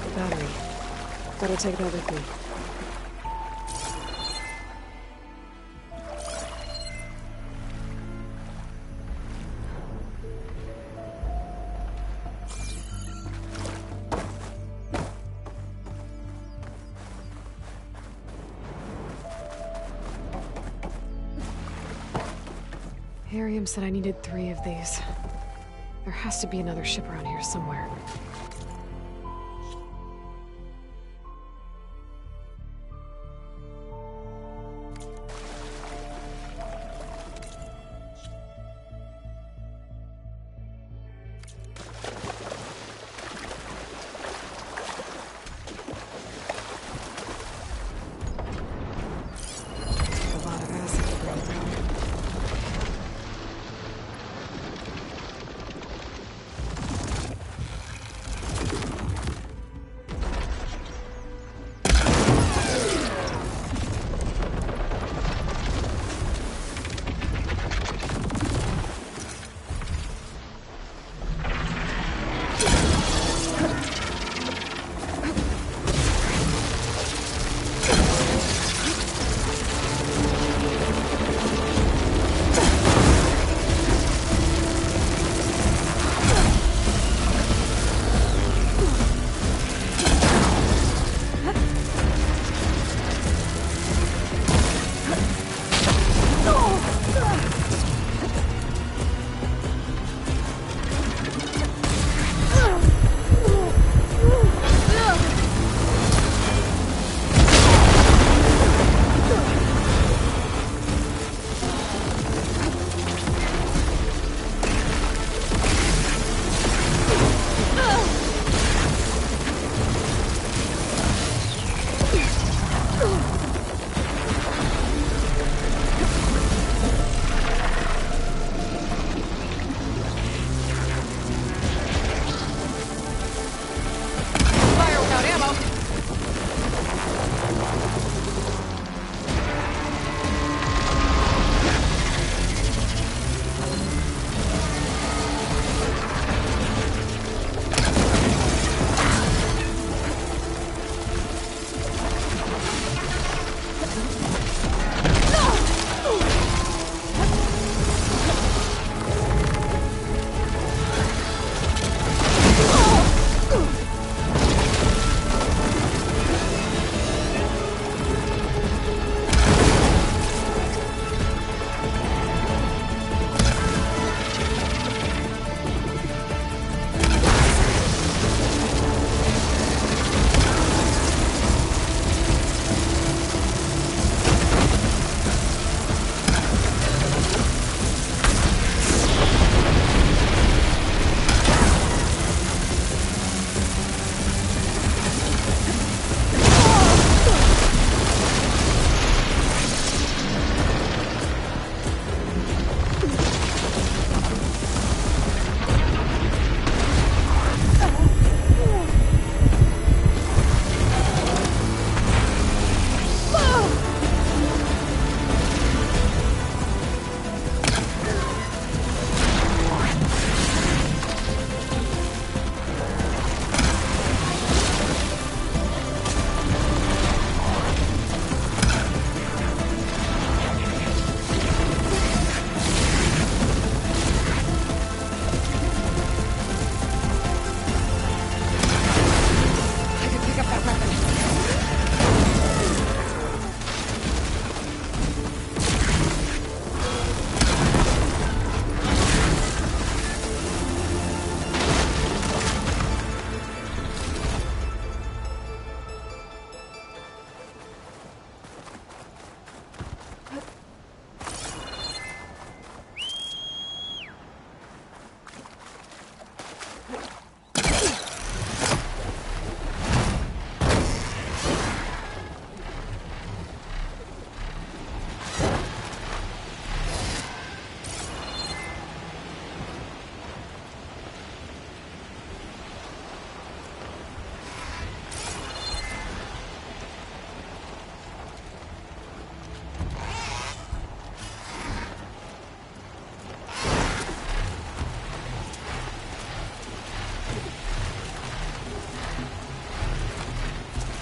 A: The battery. Gotta take that with me. Arium said I needed 3 of these. There has to be another ship around here somewhere. A lot of acid to bring down.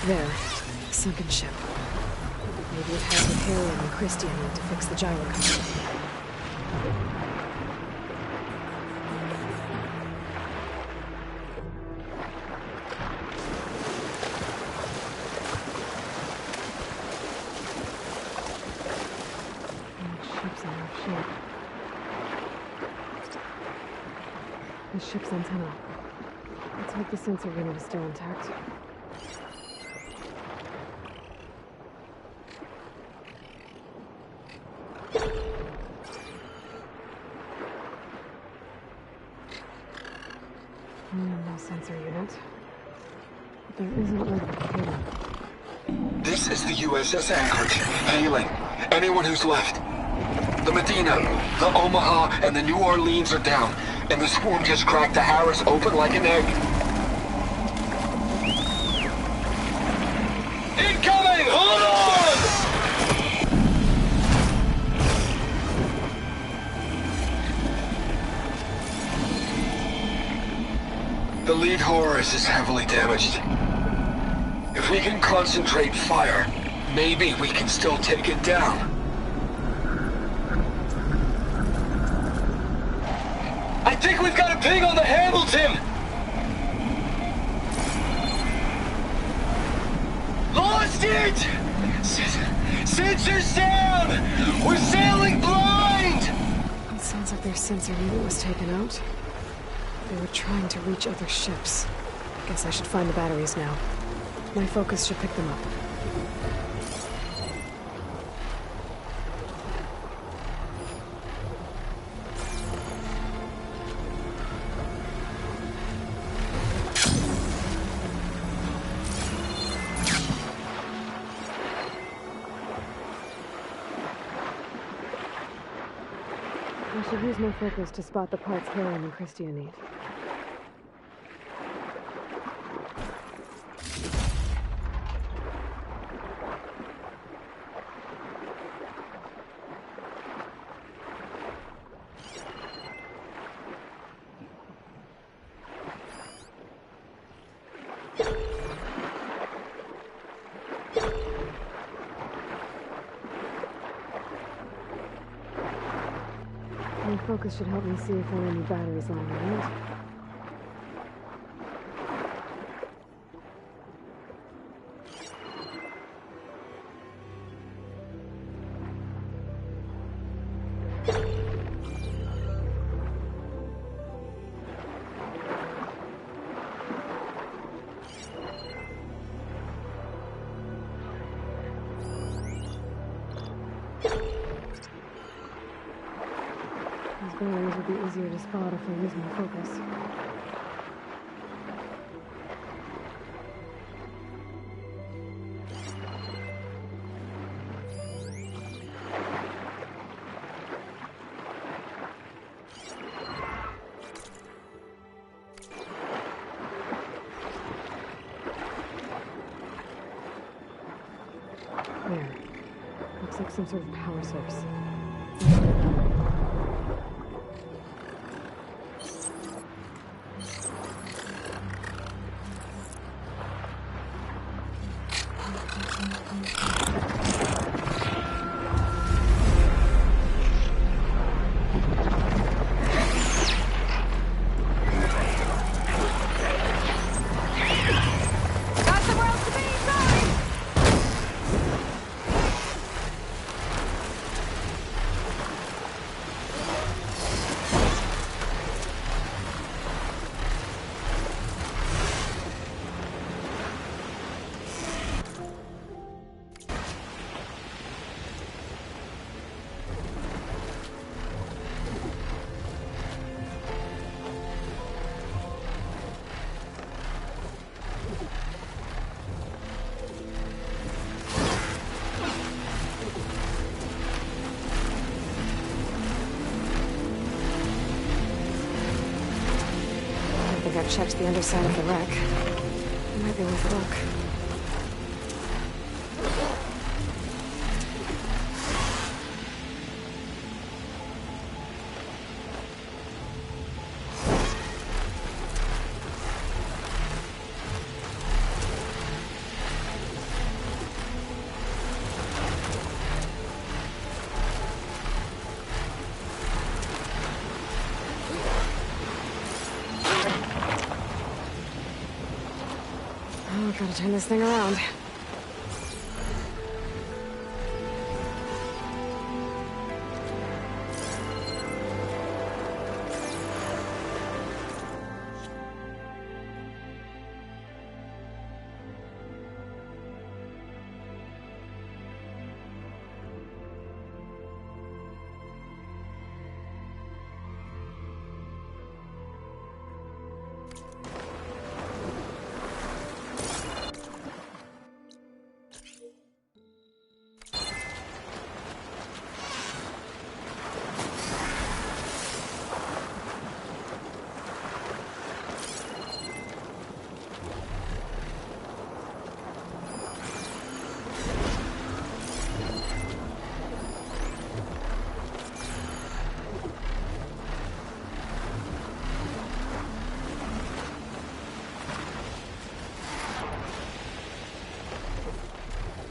A: There. A sunken ship. Maybe it has what Harry and Christian need to fix the gyrocopter. The ship's antenna. Let's hope the sensor unit is still intact. No sensor unit. But there is an orbital cable.
K: This is the USS Anchorage. Hailing anyone who's left. The Medina, the Omaha, and the New Orleans are down. And the swarm just cracked the Harris open like an egg. Incoming! Hold on! The lead Horus is heavily damaged. If we can concentrate fire, maybe we can still take it down. I think we've got a ping on the Hamilton! Lost it! Sensors down! We're sailing blind!
A: It sounds like their sensor unit was taken out. They were trying to reach other ships. Guess I should find the batteries now. My focus should pick them up. I should use my focus to spot the parts Harry and Christian need. My focus should help me see if there are any batteries lying around. These barriers would be easier to spot if I use my focus. There. Looks like some sort of power source. I've checked the underside of the wreck. It might be worth a look. Gotta turn this thing around.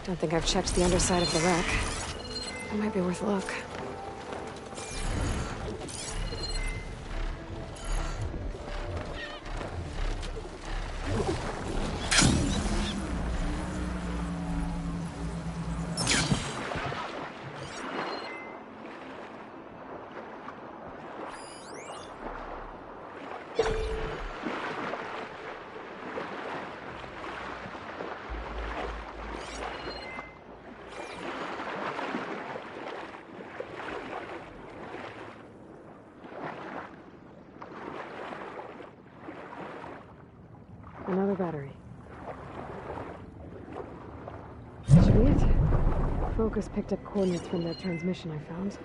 A: Don't think I've checked the underside of the wreck. It might be worth a look. Another battery. Should be it. Focus picked up coordinates from that transmission I found.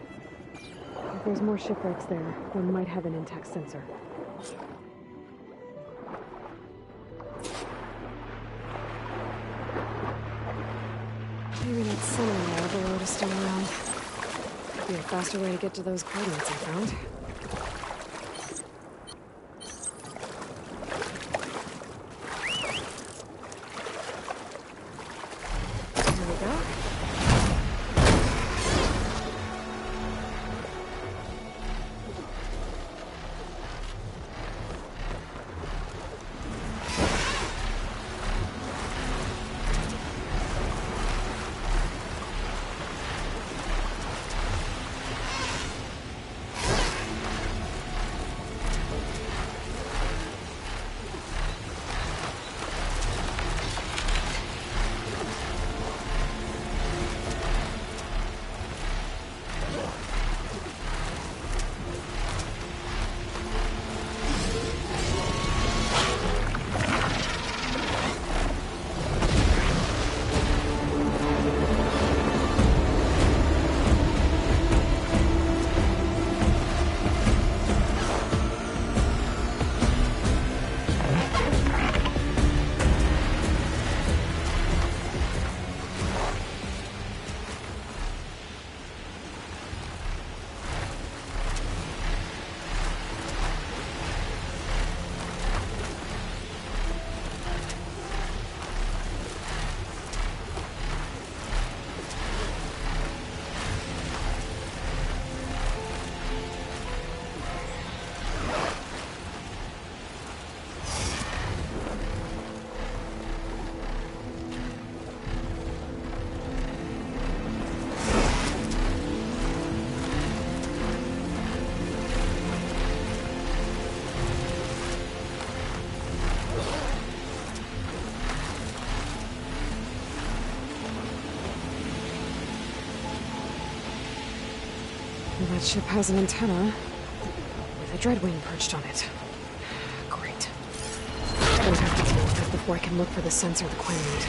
A: If there's more shipwrecks there, one might have an intact sensor. Maybe that center wire below is still around. Could be a faster way to get to those coordinates I found. That ship has an antenna with a Dreadwing perched on it. Great. Gonna have to deal with that before I can look for the sensor the Quen need.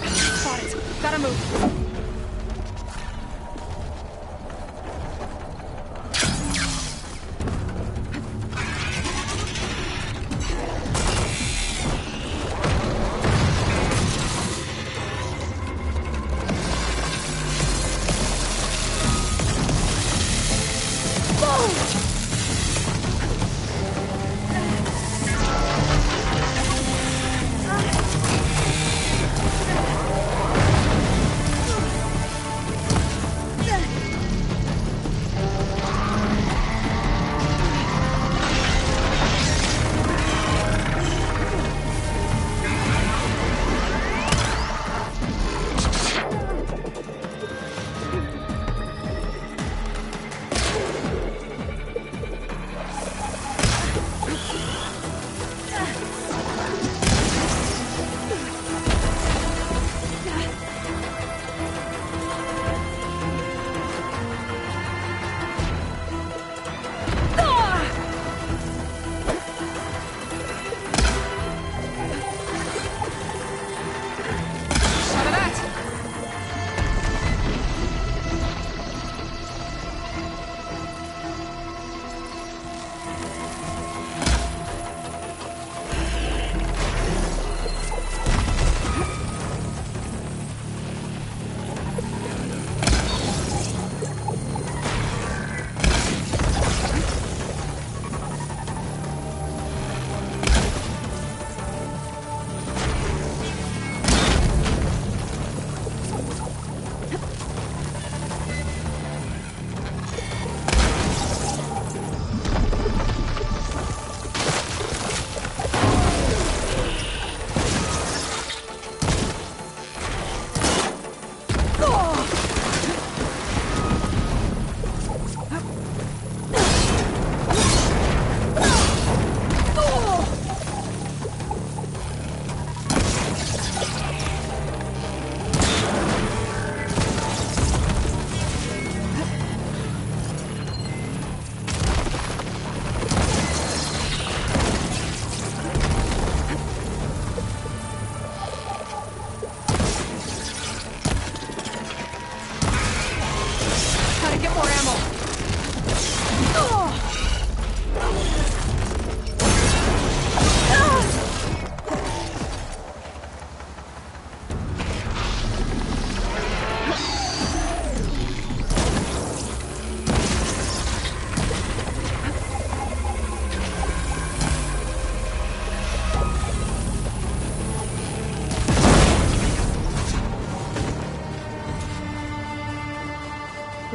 A: Spot it! Gotta move!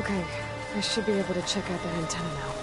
A: Okay, I should be able to check out that antenna now.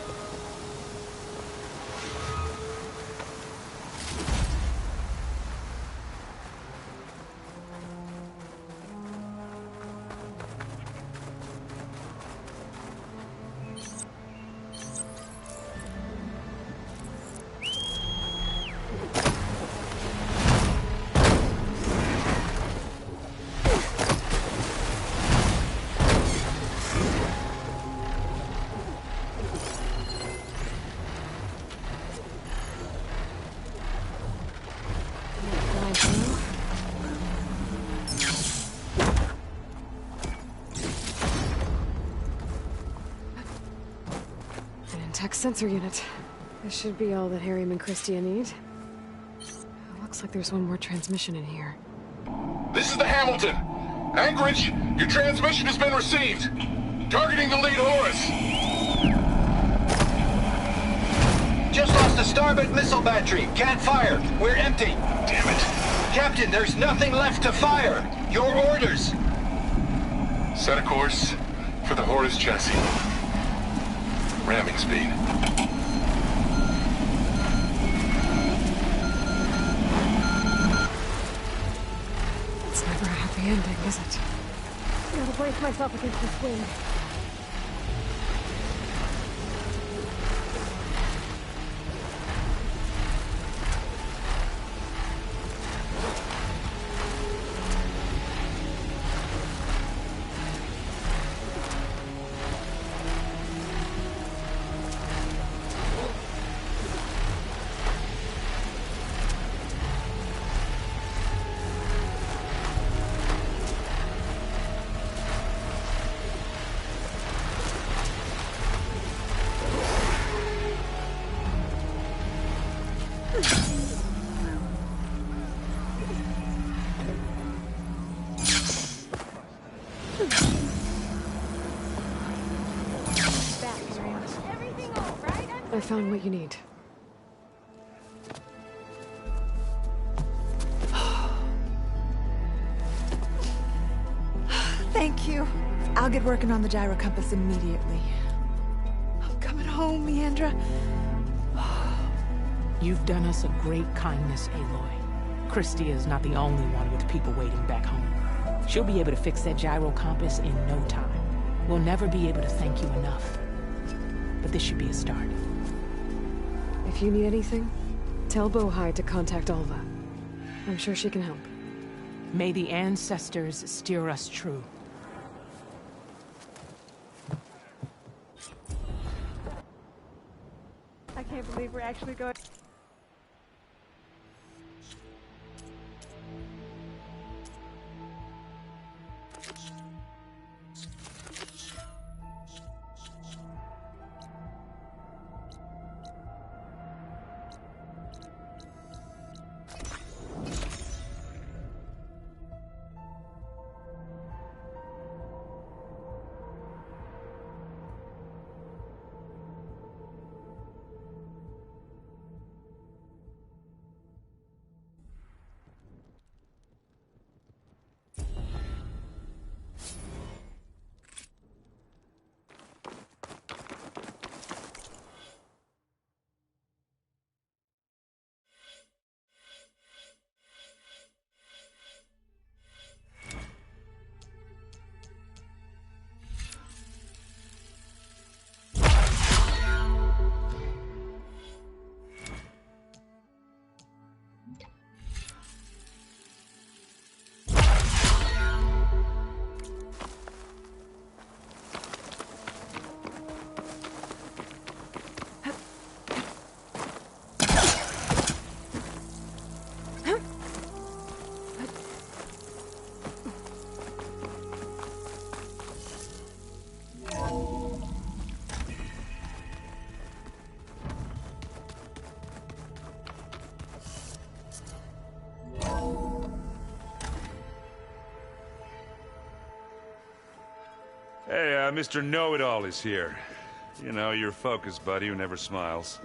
A: Tech sensor unit. This should be all that Harry and Christia need. Looks like there's one more transmission in here.
B: This is the Hamilton. Anchorage, your transmission has been received. Targeting the lead Horus.
M: Just lost a starboard missile battery. Can't fire. We're empty.
K: Damn it.
M: Captain, there's nothing left to fire. Your orders.
B: Set a course for the Horus chassis. Ramming speed.
A: It's never a happy ending, is it? I gotta brace myself against this wind. I found what you need.
E: Thank you. I'll get working on the gyro compass immediately. I'm coming home, Leandra.
D: You've done us a great kindness, Aloy. Christia is not the only one with people waiting back home. She'll be able to fix that gyro compass in no time. We'll never be able to thank you enough. But this should be a start.
A: If you need anything, tell Bohai to contact Alva. I'm sure she can help.
D: May the ancestors steer us true.
N: I can't believe we're actually going...
L: Hey, Mr. Know-It-All is here. You know, your focus buddy who never smiles.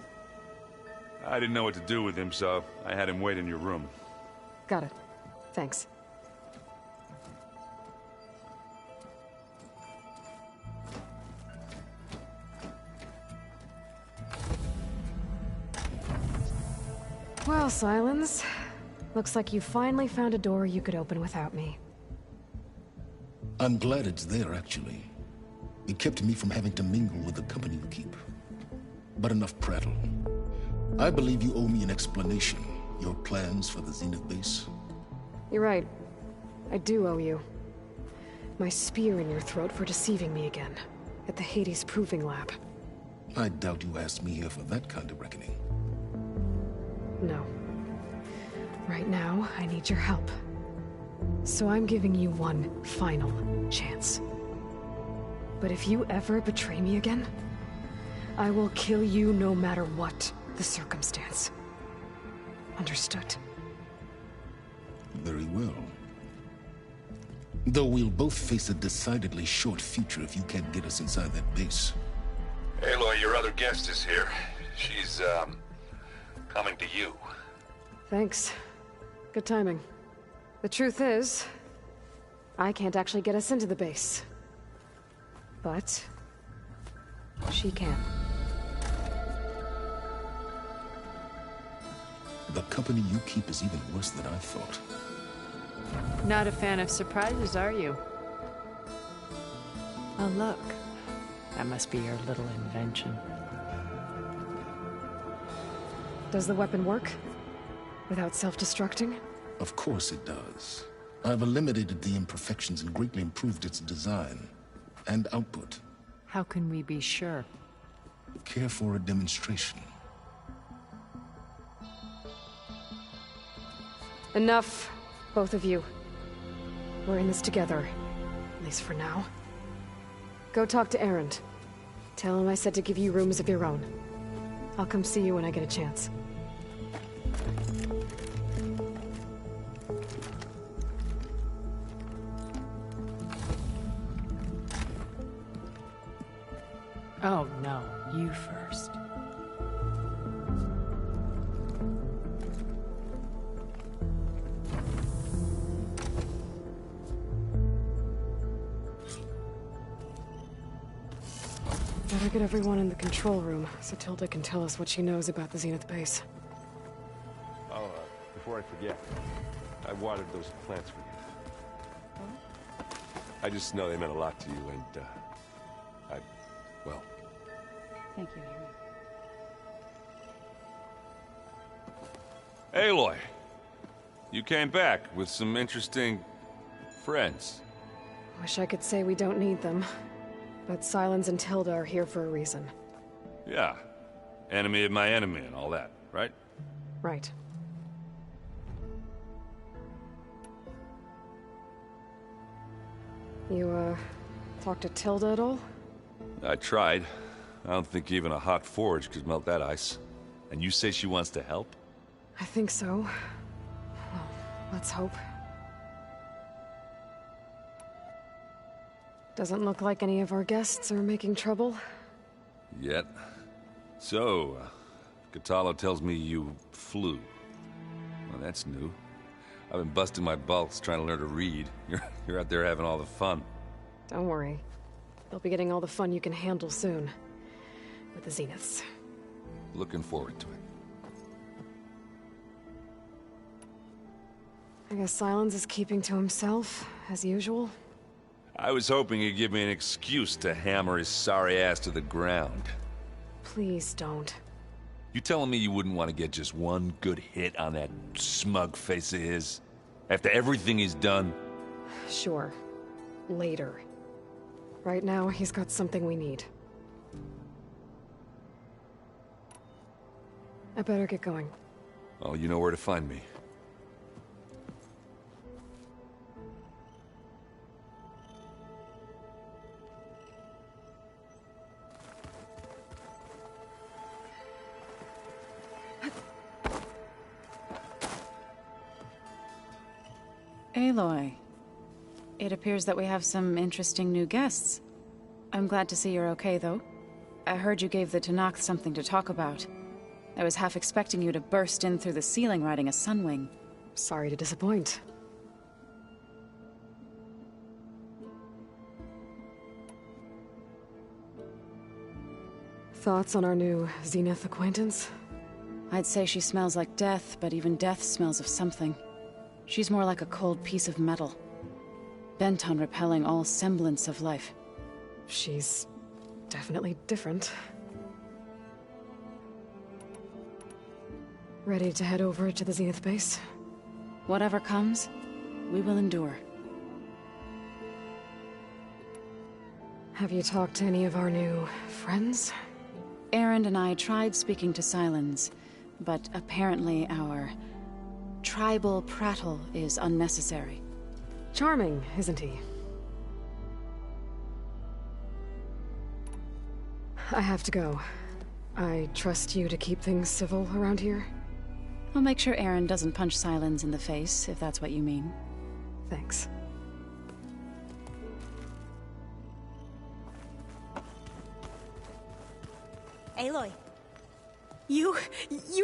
L: I didn't know what to do with him, so I had him wait in your room.
A: Got it. Thanks. Well, Sylens. Looks like you finally found a door you could open without me.
O: I'm glad it's there, actually. It kept me from having to mingle with the company you keep. But enough prattle. I believe you owe me an explanation. Your plans for the Zenith base?
A: You're right. I do owe you. My spear in your throat for deceiving me again. At the Hades Proving Lab.
O: I doubt you asked me here for that kind of reckoning.
A: No. Right now, I need your help. So I'm giving you one final chance. But if you ever betray me again, I will kill you no matter what the circumstance. Understood?
O: Very well. Though we'll both face a decidedly short future if you can't get us inside that base.
L: Aloy, your other guest is here. She's, coming to you.
A: Thanks. Good timing. The truth is, I can't actually get us into the base. But she can.
O: The company you keep is even worse than I thought.
P: Not a fan of surprises, are you? Oh, look. That must be your little invention.
A: Does the weapon work? Without self-destructing?
O: Of course it does. I've eliminated the imperfections and greatly improved its design and output.
P: How can we be sure?
O: Care for a demonstration?
A: Enough, both of you. We're in this together, at least for now. Go talk to Erend. Tell him I said to give you rooms of your own. I'll come see you when I get a chance.
P: Oh, no. You first.
A: Better get everyone in the control room, so Tilda can tell us what she knows about the Zenith base.
Q: Oh, before I forget, I watered those plants for you. I just know they meant a lot to you, and, well...
P: Thank you, Harry.
L: Aloy, you came back with some interesting friends.
A: Wish I could say we don't need them. But Sylens and Tilda are here for a reason.
L: Yeah. Enemy of my enemy and all that, right?
A: Right. You, talked to Tilda at all?
L: I tried. I don't think even a hot forge could melt that ice. And you say she wants to help?
A: I think so. Well, let's hope. Doesn't look like any of our guests are making trouble.
L: Yet. So, Kotallo tells me you flew. Well, that's new. I've been busting my balls trying to learn to read. You're out there having all the fun.
A: Don't worry. You'll be getting all the fun you can handle soon. With the Zeniths.
L: Looking forward to it.
A: I guess Sylens is keeping to himself, as usual.
L: I was hoping he'd give me an excuse to hammer his sorry ass to the ground.
A: Please don't.
L: You telling me you wouldn't want to get just one good hit on that smug face of his? After everything he's done?
A: Sure. Later. Right now, he's got something we need. I better get going.
L: Oh, you know where to find me.
R: Aloy, it appears that we have some interesting new guests. I'm glad to see you're okay, though. I heard you gave the Tenakth something to talk about. I was half expecting you to burst in through the ceiling riding a Sunwing.
A: Sorry to disappoint. Thoughts on our new Zenith acquaintance?
R: I'd say she smells like death, but even death smells of something. She's more like a cold piece of metal, bent on repelling all semblance of life.
A: She's definitely different. Ready to head over to the Zenith base?
R: Whatever comes, we will endure.
A: Have you talked to any of our new friends?
R: Erend and I tried speaking to Sylens, but apparently our tribal prattle is unnecessary.
A: Charming, isn't he? I have to go. I trust you to keep things civil around here?
R: I'll make sure Erend doesn't punch Sylens in the face, if that's what you mean.
A: Thanks.
S: Aloy. You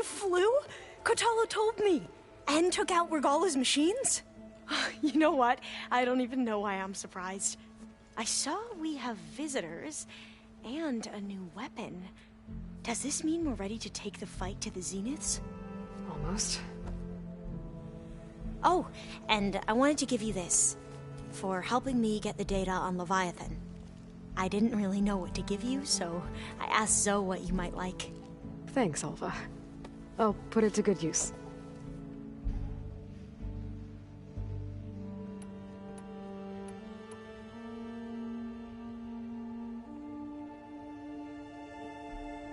S: flew? Kotallo told me. And took out Regalla's machines? You know what? I don't even know why I'm surprised. I saw we have visitors and a new weapon. Does this mean we're ready to take the fight to the Zeniths?
A: Almost.
S: Oh, and I wanted to give you this for helping me get the data on Leviathan. I didn't really know what to give you, so I asked Zoe what you might like.
A: Thanks, Alva. I'll put it to good use.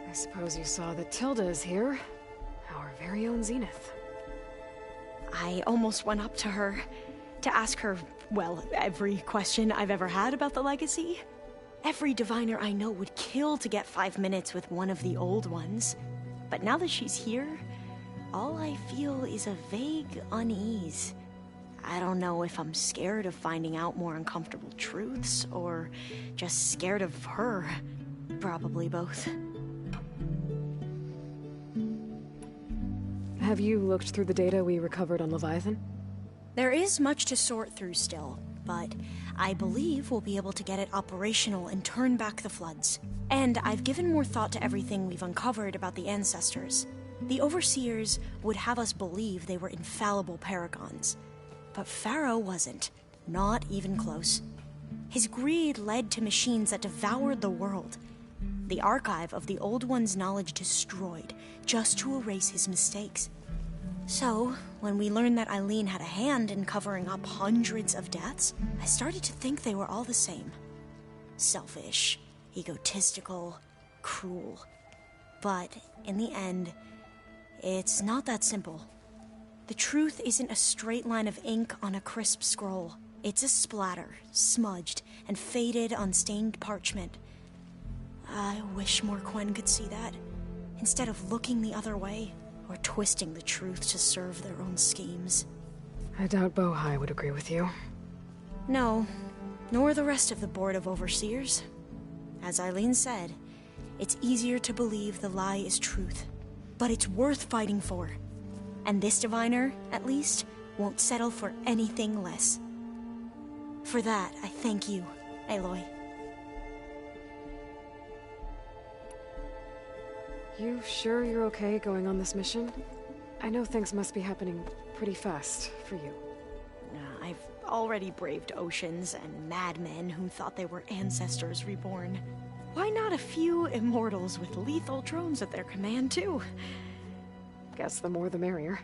A: I suppose you saw that Tilda is here. Our very own Zenith.
S: I almost went up to her to ask her, well, every question I've ever had about the Legacy. Every diviner I know would kill to get 5 minutes with one of the old ones. But now that she's here, all I feel is a vague unease. I don't know if I'm scared of finding out more uncomfortable truths, or just scared of her. Probably both.
A: Have you looked through the data we recovered on Leviathan?
S: There is much to sort through still, but I believe we'll be able to get it operational and turn back the floods. And I've given more thought to everything we've uncovered about the ancestors. The Overseers would have us believe they were infallible paragons. But Pharaoh wasn't. Not even close. His greed led to machines that devoured the world. The archive of the Old One's knowledge destroyed, just to erase his mistakes. So, when we learned that Eileen had a hand in covering up hundreds of deaths, I started to think they were all the same. Selfish, egotistical, cruel. But, in the end, it's not that simple. The truth isn't a straight line of ink on a crisp scroll. It's a splatter, smudged and faded on stained parchment. I wish more Quen could see that, instead of looking the other way, or twisting the truth to serve their own schemes.
A: I doubt Bohai would agree with you.
S: No, nor the rest of the Board of Overseers. As Eileen said, it's easier to believe the lie is truth, but it's worth fighting for. And this diviner, at least, won't settle for anything less. For that, I thank you, Aloy.
A: You sure you're okay going on this mission? I know things must be happening pretty fast for you.
S: I've already braved oceans and madmen who thought they were ancestors reborn. Why not a few immortals with lethal drones at their command, too?
A: Guess the more the merrier.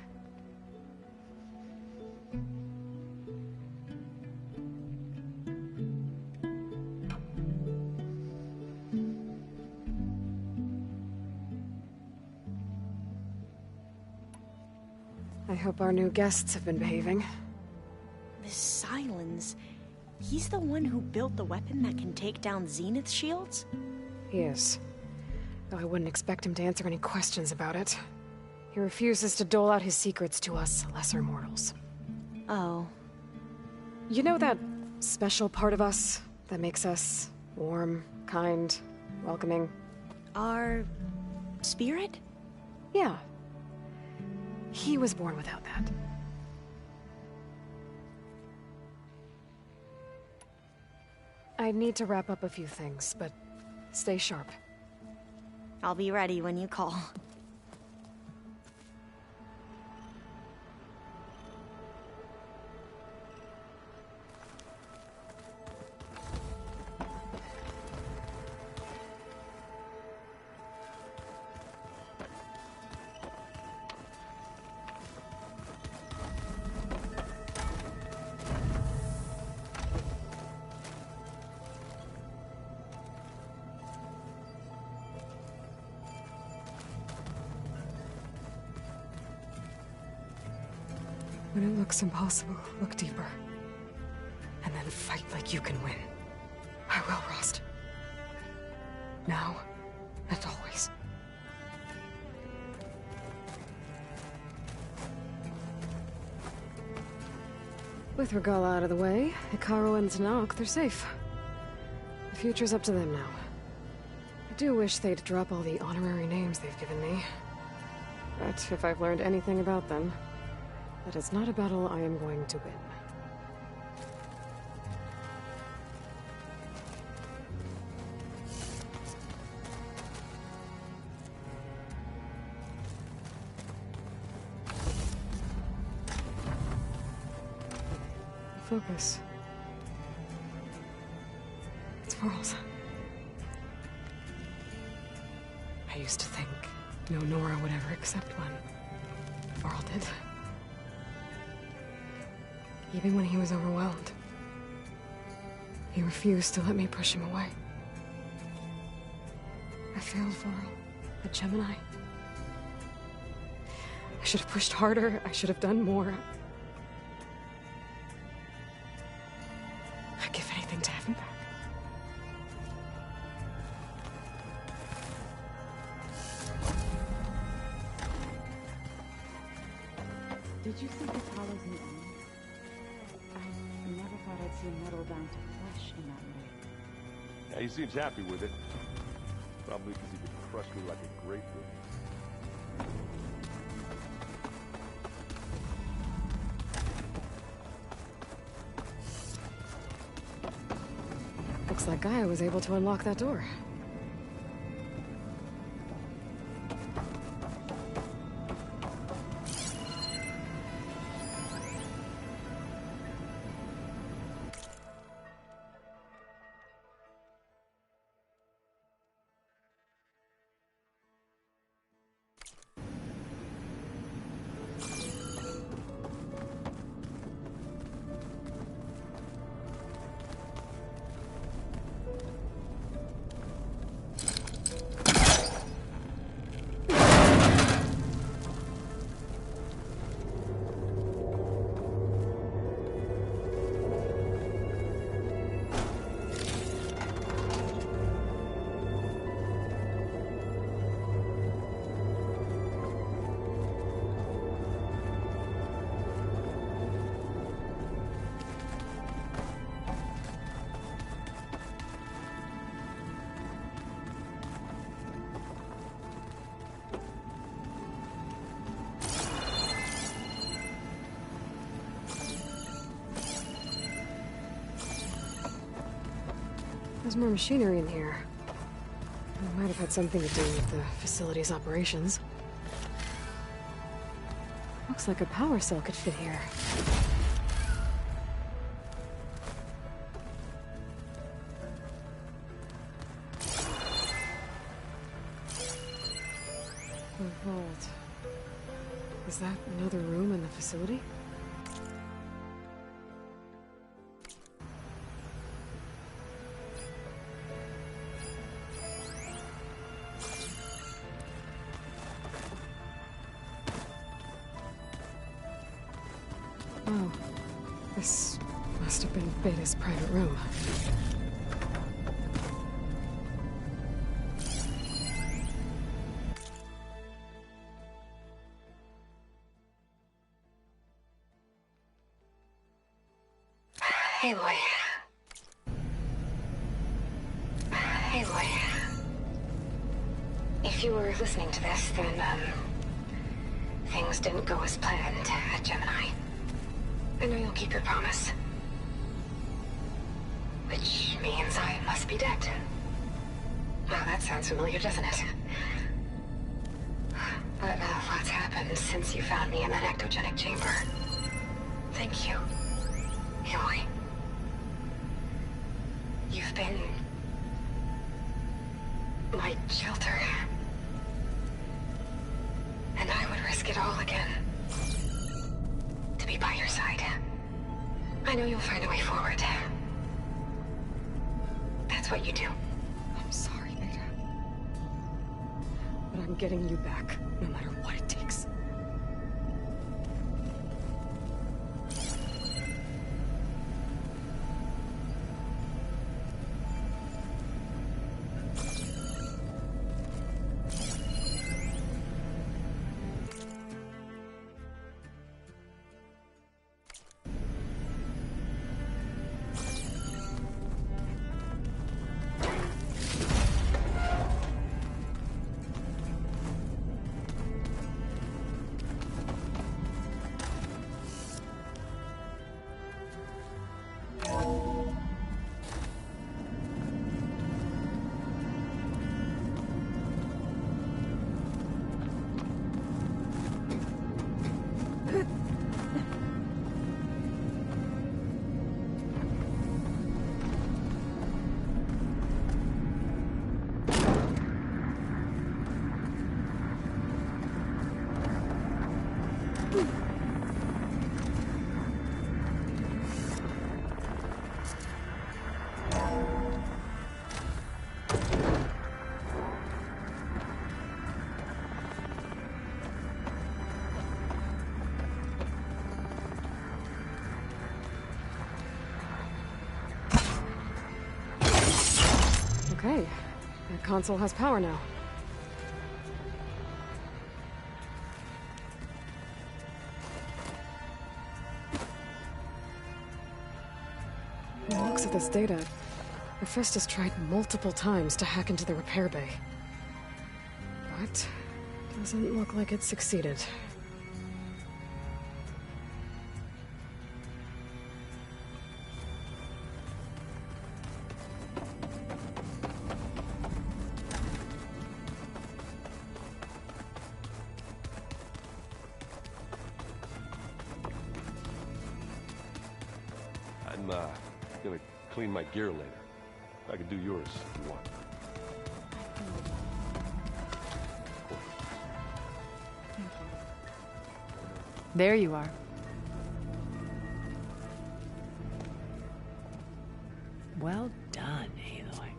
A: I hope our new guests have been behaving.
S: This Sylens, he's the one who built the weapon that can take down Zenith shields?
A: He is. Though I wouldn't expect him to answer any questions about it. He refuses to dole out his secrets to us lesser mortals.
S: Oh.
A: You know that special part of us that makes us warm, kind, welcoming?
S: Our spirit?
A: Yeah. He was born without that. I need to wrap up a few things, but stay sharp.
S: I'll be ready when you call.
A: When it looks impossible, look deeper. And then fight like you can win. I will, Rost. Now, and always. With Regalla out of the way, Hekarro and Tenakth, they're safe. The future's up to them now. I do wish they'd drop all the honorary names they've given me. But if I've learned anything about them, that is not a battle I am going to win. Focus. It's Varl's. I used to think no Nora would ever accept one. Varl did. Even when he was overwhelmed. He refused to let me push him away. I failed Varl, a Gemini. I should have pushed harder. I should have done more. I'd give anything to have him back.
R: Did you think Katala's an enemy? I never thought I'd see a metal down to flesh in that way.
Q: Yeah, he seems happy with it. Probably because he could crush me like a grapefruit.
A: Looks like Gaia was able to unlock that door. There's more machinery in here. It might have had something to do with the facility's operations. Looks like a power cell could fit here. The vault. Is that another room in the facility? Oh, this must have been Beta's private room.
J: Aloy. Aloy. If you were listening to this, then, things didn't go as planned at Gemini. I know you'll keep your promise. Which means I must be dead. Well, that sounds familiar, doesn't it? But what's happened since you found me in that ectogenic chamber? Thank you, Aloy. You've been my shelter. And I would risk it all again to be by your side. I know you'll find a way forward. That's what you do.
A: I'm sorry, Beta. But I'm getting you back, no matter what it takes. Okay. The console has power now. From the looks of this data, Hephaestus tried multiple times to hack into the repair bay. But doesn't look like it succeeded.
Q: I'm gonna clean my gear later. I can do yours if you want.
P: There you are. Well done, Aloy.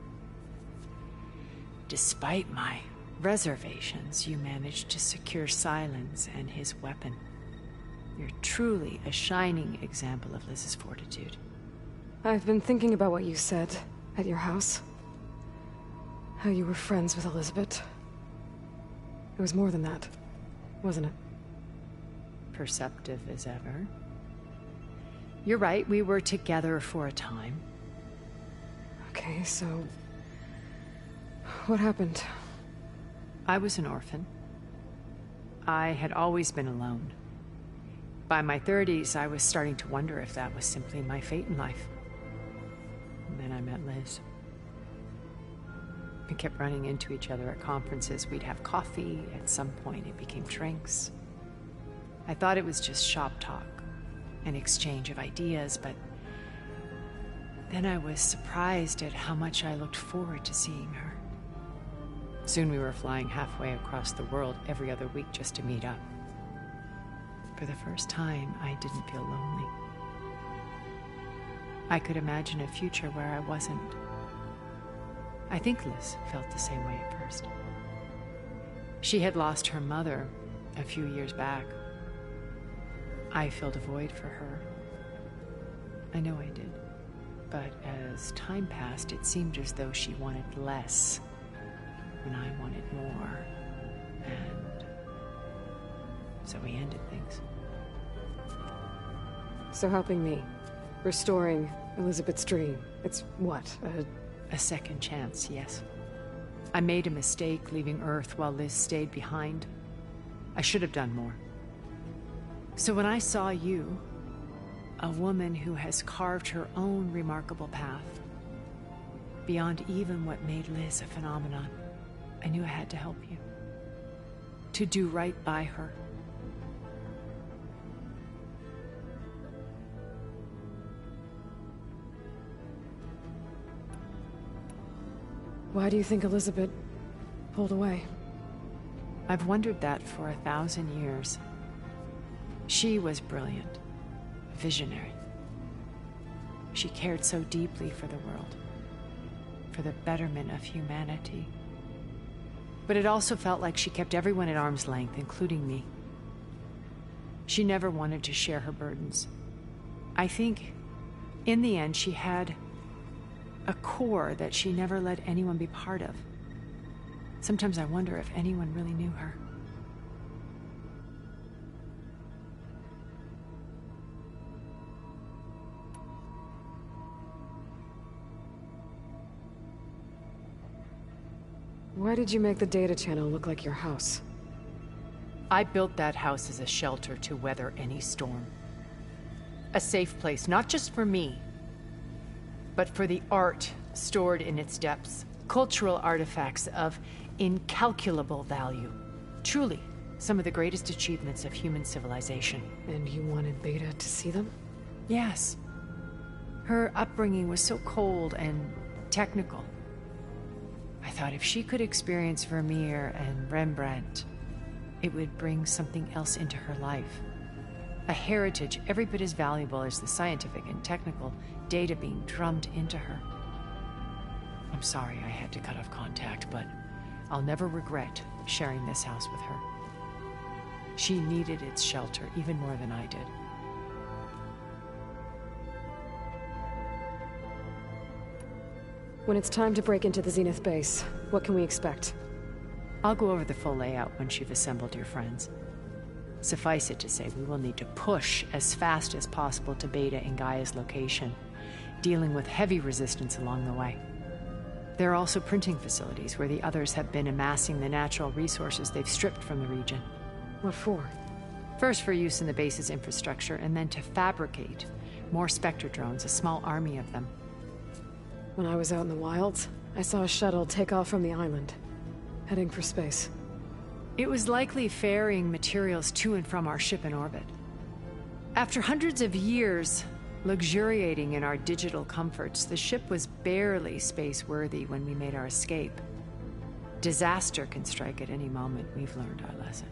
P: Despite my reservations, you managed to secure Silence and his weapon. You're truly a shining example of Liz's fortitude.
A: I've been thinking about what you said at your house. How you were friends with Elizabeth. It was more than that, wasn't it?
P: Perceptive as ever. You're right, we were together for a time.
A: Okay, so... what happened?
P: I was an orphan. I had always been alone. By my 30s, I was starting to wonder if that was simply my fate in life. And then I met Liz. We kept running into each other at conferences. We'd have coffee. At some point, it became drinks. I thought it was just shop talk, an exchange of ideas, but then I was surprised at how much I looked forward to seeing her. Soon we were flying halfway across the world every other week just to meet up. For the first time, I didn't feel lonely. I could imagine a future where I wasn't. I think Liz felt the same way at first. She had lost her mother a few years back. I filled a void for her. I know I did. But as time passed, it seemed as though she wanted less when I wanted more. And so we ended things.
A: So helping me, restoring Elizabeth's dream, it's what,
P: a second chance, yes. I made a mistake leaving Earth while Liz stayed behind. I should have done more. So when I saw you, a woman who has carved her own remarkable path, beyond even what made Liz a phenomenon, I knew I had to help you. To do right by her.
A: Why do you think Elizabeth pulled away?
P: I've wondered that for 1,000 years. She was brilliant, visionary. She cared so deeply for the world, for the betterment of humanity. But it also felt like she kept everyone at arm's length, including me. She never wanted to share her burdens. I think, in the end, she had a core that she never let anyone be part of. Sometimes I wonder if anyone really knew her.
A: Why did you make the data channel look like your house?
P: I built that house as a shelter to weather any storm. A safe place, not just for me, but for the art stored in its depths. Cultural artifacts of incalculable value. Truly, some of the greatest achievements of human civilization.
A: And you wanted Beta to see them?
P: Yes. Her upbringing was so cold and technical. I thought if she could experience Vermeer and Rembrandt, it would bring something else into her life. A heritage every bit as valuable as the scientific and technical data being drummed into her. I'm sorry I had to cut off contact, but I'll never regret sharing this house with her. She needed its shelter even more than I did.
A: When it's time to break into the Zenith base, what can we expect?
P: I'll go over the full layout once you've assembled your friends. Suffice it to say, we will need to push as fast as possible to Beta and Gaia's location, dealing with heavy resistance along the way. There are also printing facilities where the others have been amassing the natural resources they've stripped from the region.
A: What for?
P: First for use in the base's infrastructure, and then to fabricate more Spectre drones, a small army of them.
A: When I was out in the wilds, I saw a shuttle take off from the island, heading for space.
P: It was likely ferrying materials to and from our ship in orbit. After hundreds of years luxuriating in our digital comforts, the ship was barely space-worthy when we made our escape. Disaster can strike at any moment. We've learned our lesson.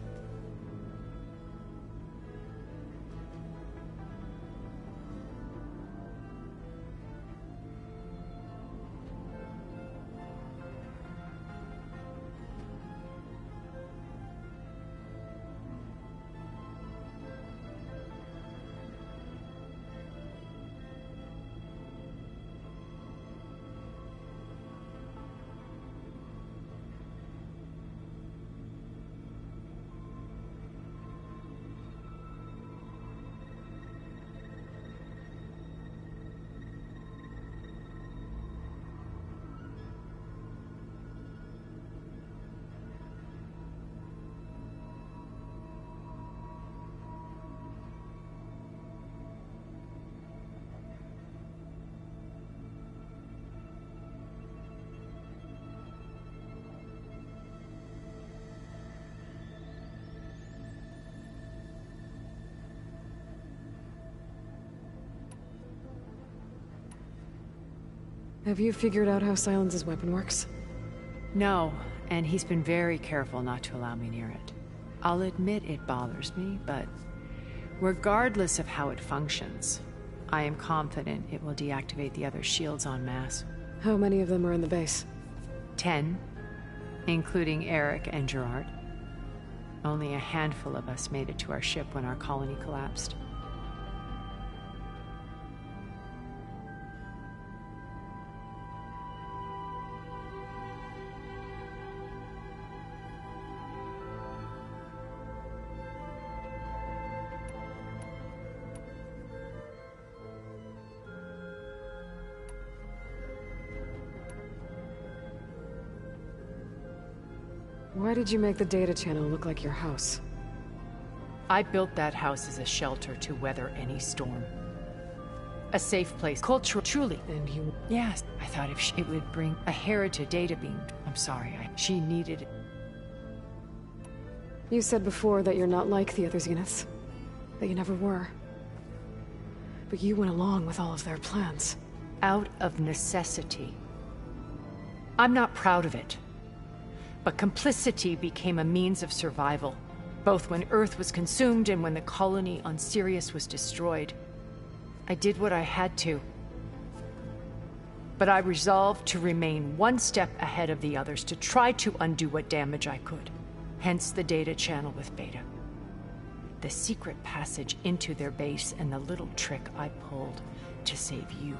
A: Have you figured out how Silence's weapon works?
P: No, and he's been very careful not to allow me near it. I'll admit it bothers me, but regardless of how it functions, I am confident it will deactivate the other shields en masse.
A: How many of them are in the base?
P: 10, including Eric and Gerard. Only a handful of us made it to our ship when our colony collapsed.
A: Why did you make the data channel look like your house?
P: I built that house as a shelter to weather any storm. A safe place, cultural, truly.
A: And you...
P: Yes, I thought if it would bring a heritage data beam. I'm sorry, she needed it.
A: You said before that you're not like the other Zeniths. That you never were. But you went along with all of their plans.
P: Out of necessity. I'm not proud of it. But complicity became a means of survival, both when Earth was consumed and when the colony on Sirius was destroyed. I did what I had to. But I resolved to remain one step ahead of the others, to try to undo what damage I could. Hence the data channel with Beta. The secret passage into their base and the little trick I pulled to save you.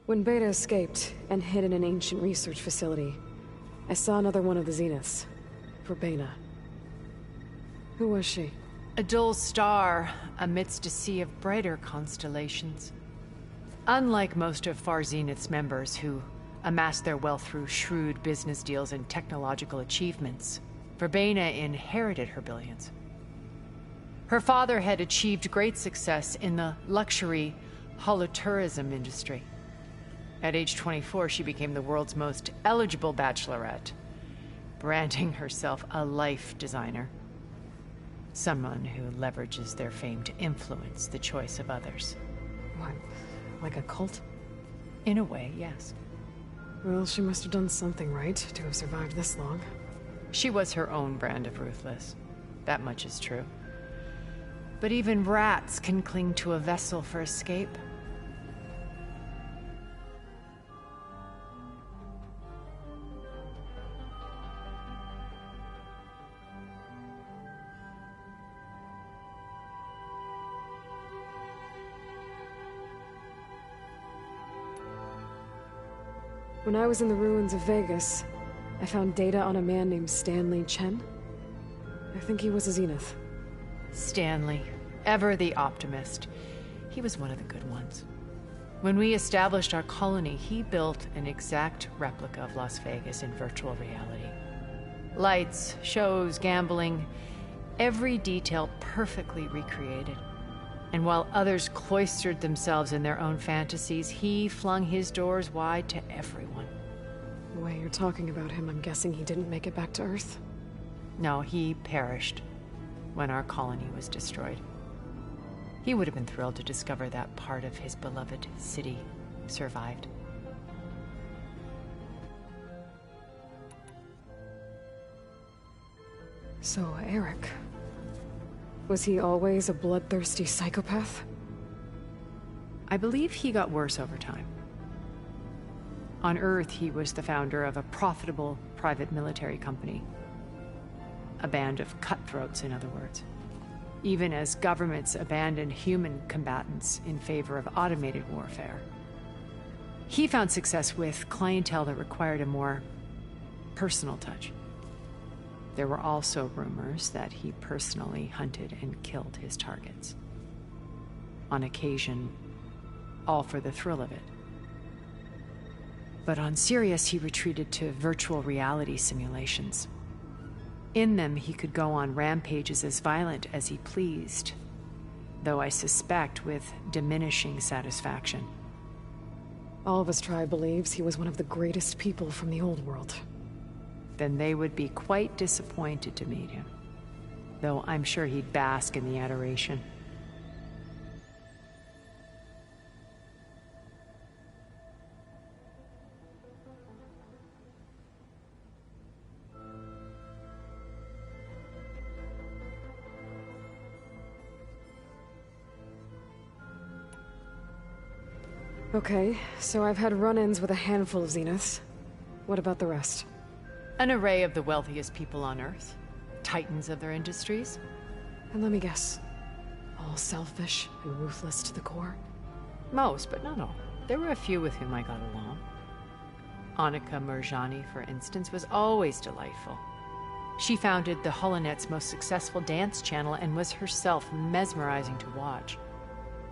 A: When Beta escaped and hid in an ancient research facility, I saw another one of the Zeniths, Verbena. Who was she?
P: A dull star amidst a sea of brighter constellations. Unlike most of Far Zenith's members who amassed their wealth through shrewd business deals and technological achievements, Verbena inherited her billions. Her father had achieved great success in the luxury holotourism industry. At age 24, she became the world's most eligible bachelorette, branding herself a life designer. Someone who leverages their fame to influence the choice of others.
A: What, like a cult?
P: In a way, yes.
A: Well, she must have done something right to have survived this long.
P: She was her own brand of ruthless. That much is true. But even rats can cling to a vessel for escape.
A: When I was in the ruins of Vegas, I found data on a man named Stanley Chen. I think he was a Zenith.
P: Stanley, ever the optimist. He was one of the good ones. When we established our colony, he built an exact replica of Las Vegas in virtual reality. Lights, shows, gambling, every detail perfectly recreated. And while others cloistered themselves in their own fantasies, he flung his doors wide to everyone.
A: The way you're talking about him, I'm guessing he didn't make it back to Earth?
P: No, he perished when our colony was destroyed. He would have been thrilled to discover that part of his beloved city survived.
A: So, Eric... was he always a bloodthirsty psychopath?
P: I believe he got worse over time. On Earth, he was the founder of a profitable private military company. A band of cutthroats, in other words. Even as governments abandoned human combatants in favor of automated warfare. He found success with clientele that required a more personal touch. There were also rumors that he personally hunted and killed his targets. On occasion, all for the thrill of it. But on Sirius, he retreated to virtual reality simulations. In them, he could go on rampages as violent as he pleased, though I suspect with diminishing satisfaction.
A: All of his tribe believes he was one of the greatest people from the old world.
P: Then they would be quite disappointed to meet him, though I'm sure he'd bask in the adoration.
A: Okay, so I've had run-ins with a handful of Zeniths. What about the rest?
P: An array of the wealthiest people on Earth. Titans of their industries.
A: And let me guess, all selfish and ruthless to the core?
P: Most, but not all. There were a few with whom I got along. Annika Murjani, for instance, was always delightful. She founded the Holonet's most successful dance channel and was herself mesmerizing to watch.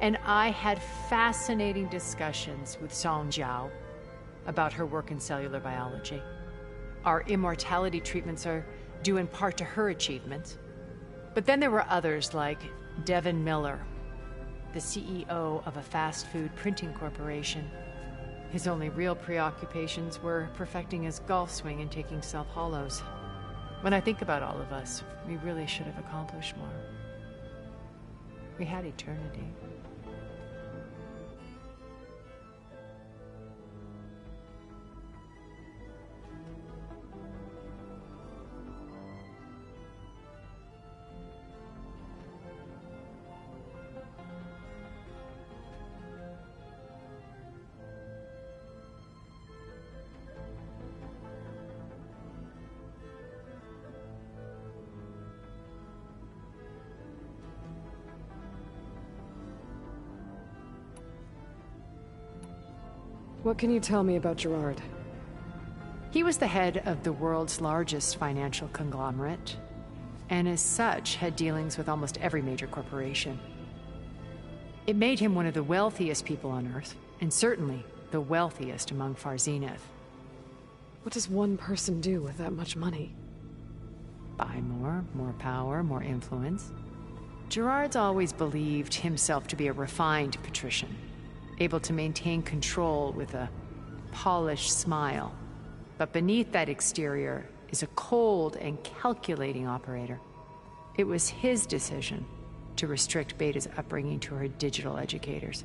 P: And I had fascinating discussions with Song Jiao about her work in cellular biology. Our immortality treatments are due in part to her achievements. But then there were others like Devin Miller, the CEO of a fast food printing corporation. His only real preoccupations were perfecting his golf swing and taking self-hollows. When I think about all of us, we really should have accomplished more. We had eternity.
A: What can you tell me about Gerard?
P: He was the head of the world's largest financial conglomerate, and as such had dealings with almost every major corporation. It made him one of the wealthiest people on Earth, and certainly the wealthiest among Far Zenith.
A: What does one person do with that much money?
P: Buy more power, more influence. Gerard's always believed himself to be a refined patrician, able to maintain control with a polished smile. But beneath that exterior is a cold and calculating operator. It was his decision to restrict Beta's upbringing to her digital educators,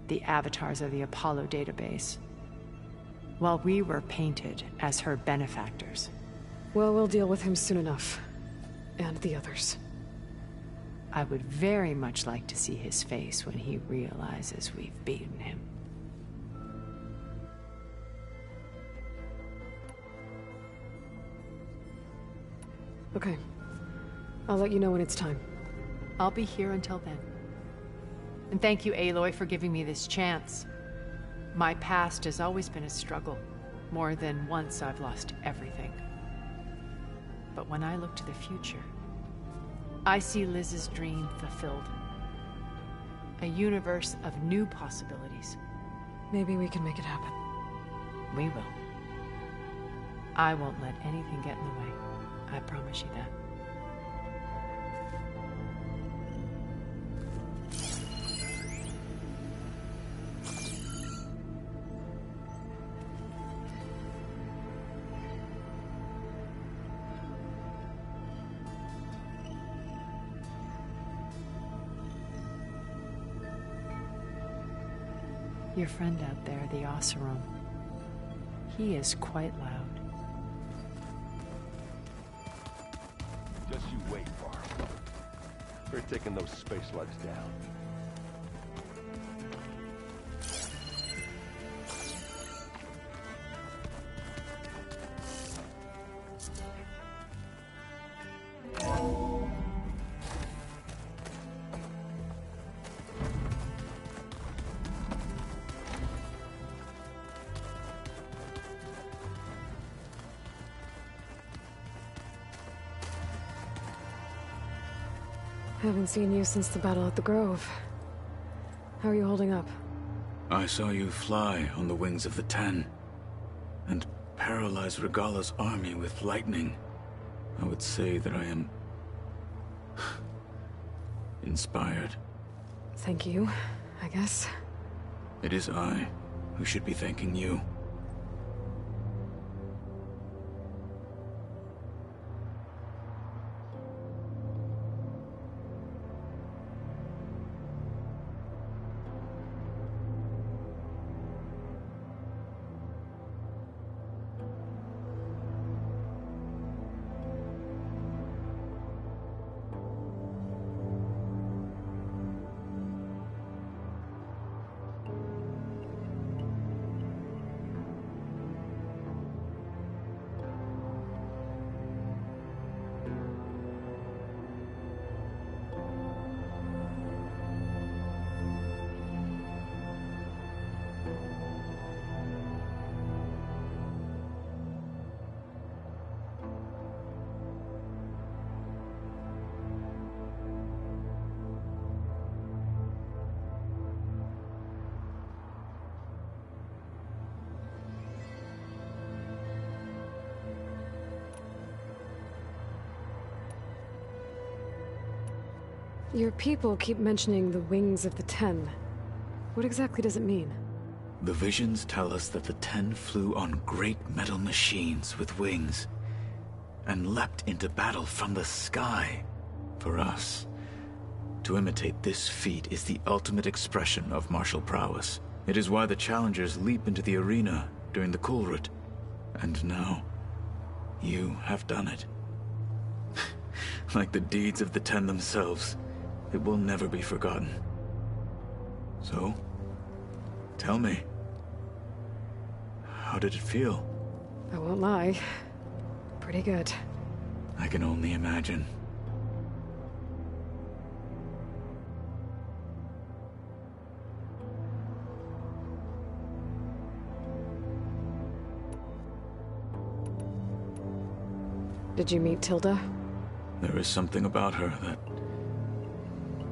P: the avatars of the Apollo database, while we were painted as her benefactors.
A: Well, we'll deal with him soon enough. And the others.
P: I would very much like to see his face when he realizes we've beaten him.
A: Okay. I'll let you know when it's time.
P: I'll be here until then. And thank you, Aloy, for giving me this chance. My past has always been a struggle. More than once I've lost everything. But when I look to the future, I see Liz's dream fulfilled. A universe of new possibilities.
A: Maybe we can make it happen.
P: We will. I won't let anything get in the way. I promise you that. Your friend out there, the Oseram. He is quite loud.
Q: Just you wait, Barb. We're taking those space slugs down.
A: Haven't seen you since the battle at the Grove. How are you holding up?
T: I saw you fly on the wings of the Ten, and paralyze Regalla's army with lightning. I would say that I am inspired.
A: Thank you, I guess.
T: It is I who should be thanking you.
A: Your people keep mentioning the wings of the Ten. What exactly does it mean?
T: The visions tell us that the Ten flew on great metal machines with wings, and leapt into battle from the sky. For us, to imitate this feat is the ultimate expression of martial prowess. It is why the challengers leap into the arena during the Kulrut. And now, you have done it. Like the deeds of the Ten themselves, it will never be forgotten. So, tell me, how did it feel?
A: I won't lie. Pretty good.
T: I can only imagine.
A: Did you meet Tilda?
T: There is something about her that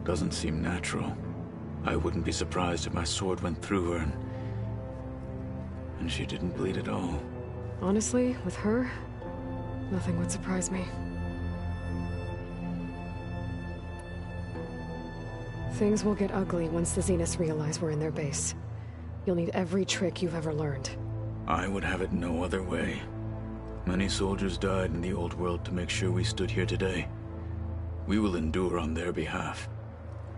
T: doesn't seem natural. I wouldn't be surprised if my sword went through her and she didn't bleed at all.
A: Honestly, with her, nothing would surprise me. Things will get ugly once the Zeniths realize we're in their base. You'll need every trick you've ever learned.
T: I would have it no other way. Many soldiers died in the old world to make sure we stood here today. We will endure on their behalf.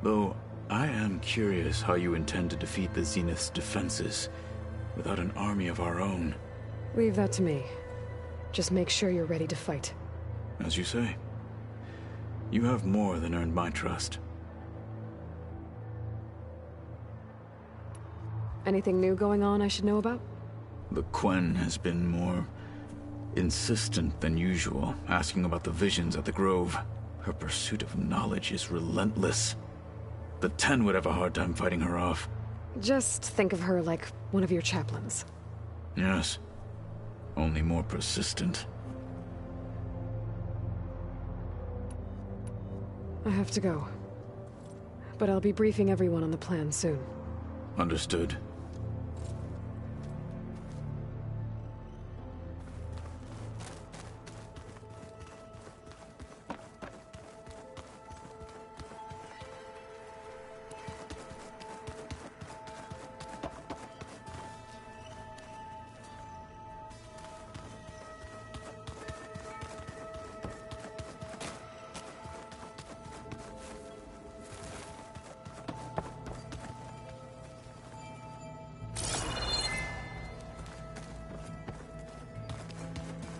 T: Though, I am curious how you intend to defeat the Zenith's defenses without an army of our own.
A: Leave that to me. Just make sure you're ready to fight.
T: As you say. You have more than earned my trust.
A: Anything new going on I should know about?
T: The Quen has been more insistent than usual, asking about the visions at the Grove. Her pursuit of knowledge is relentless. The Ten would have a hard time fighting her off.
A: Just think of her like one of your chaplains.
T: Yes. Only more persistent.
A: I have to go. But I'll be briefing everyone on the plan soon.
T: Understood.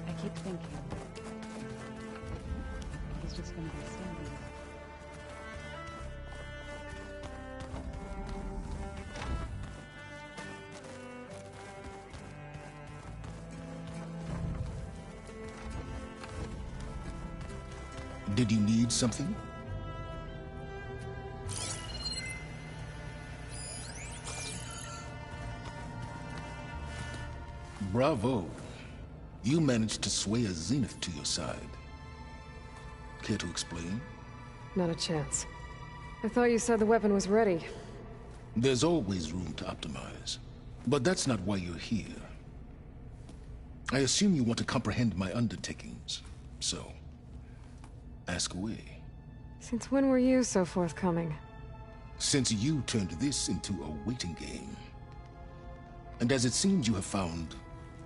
R: I keep thinking he's just gonna be standing there.
O: Did you need something? Bravo. You managed to sway a Zenith to your side. Care to explain?
A: Not a chance. I thought you said the weapon was ready.
O: There's always room to optimize. But that's not why you're here. I assume you want to comprehend my undertakings. So, ask away.
A: Since when were you so forthcoming?
O: Since you turned this into a waiting game. And as it seems you have found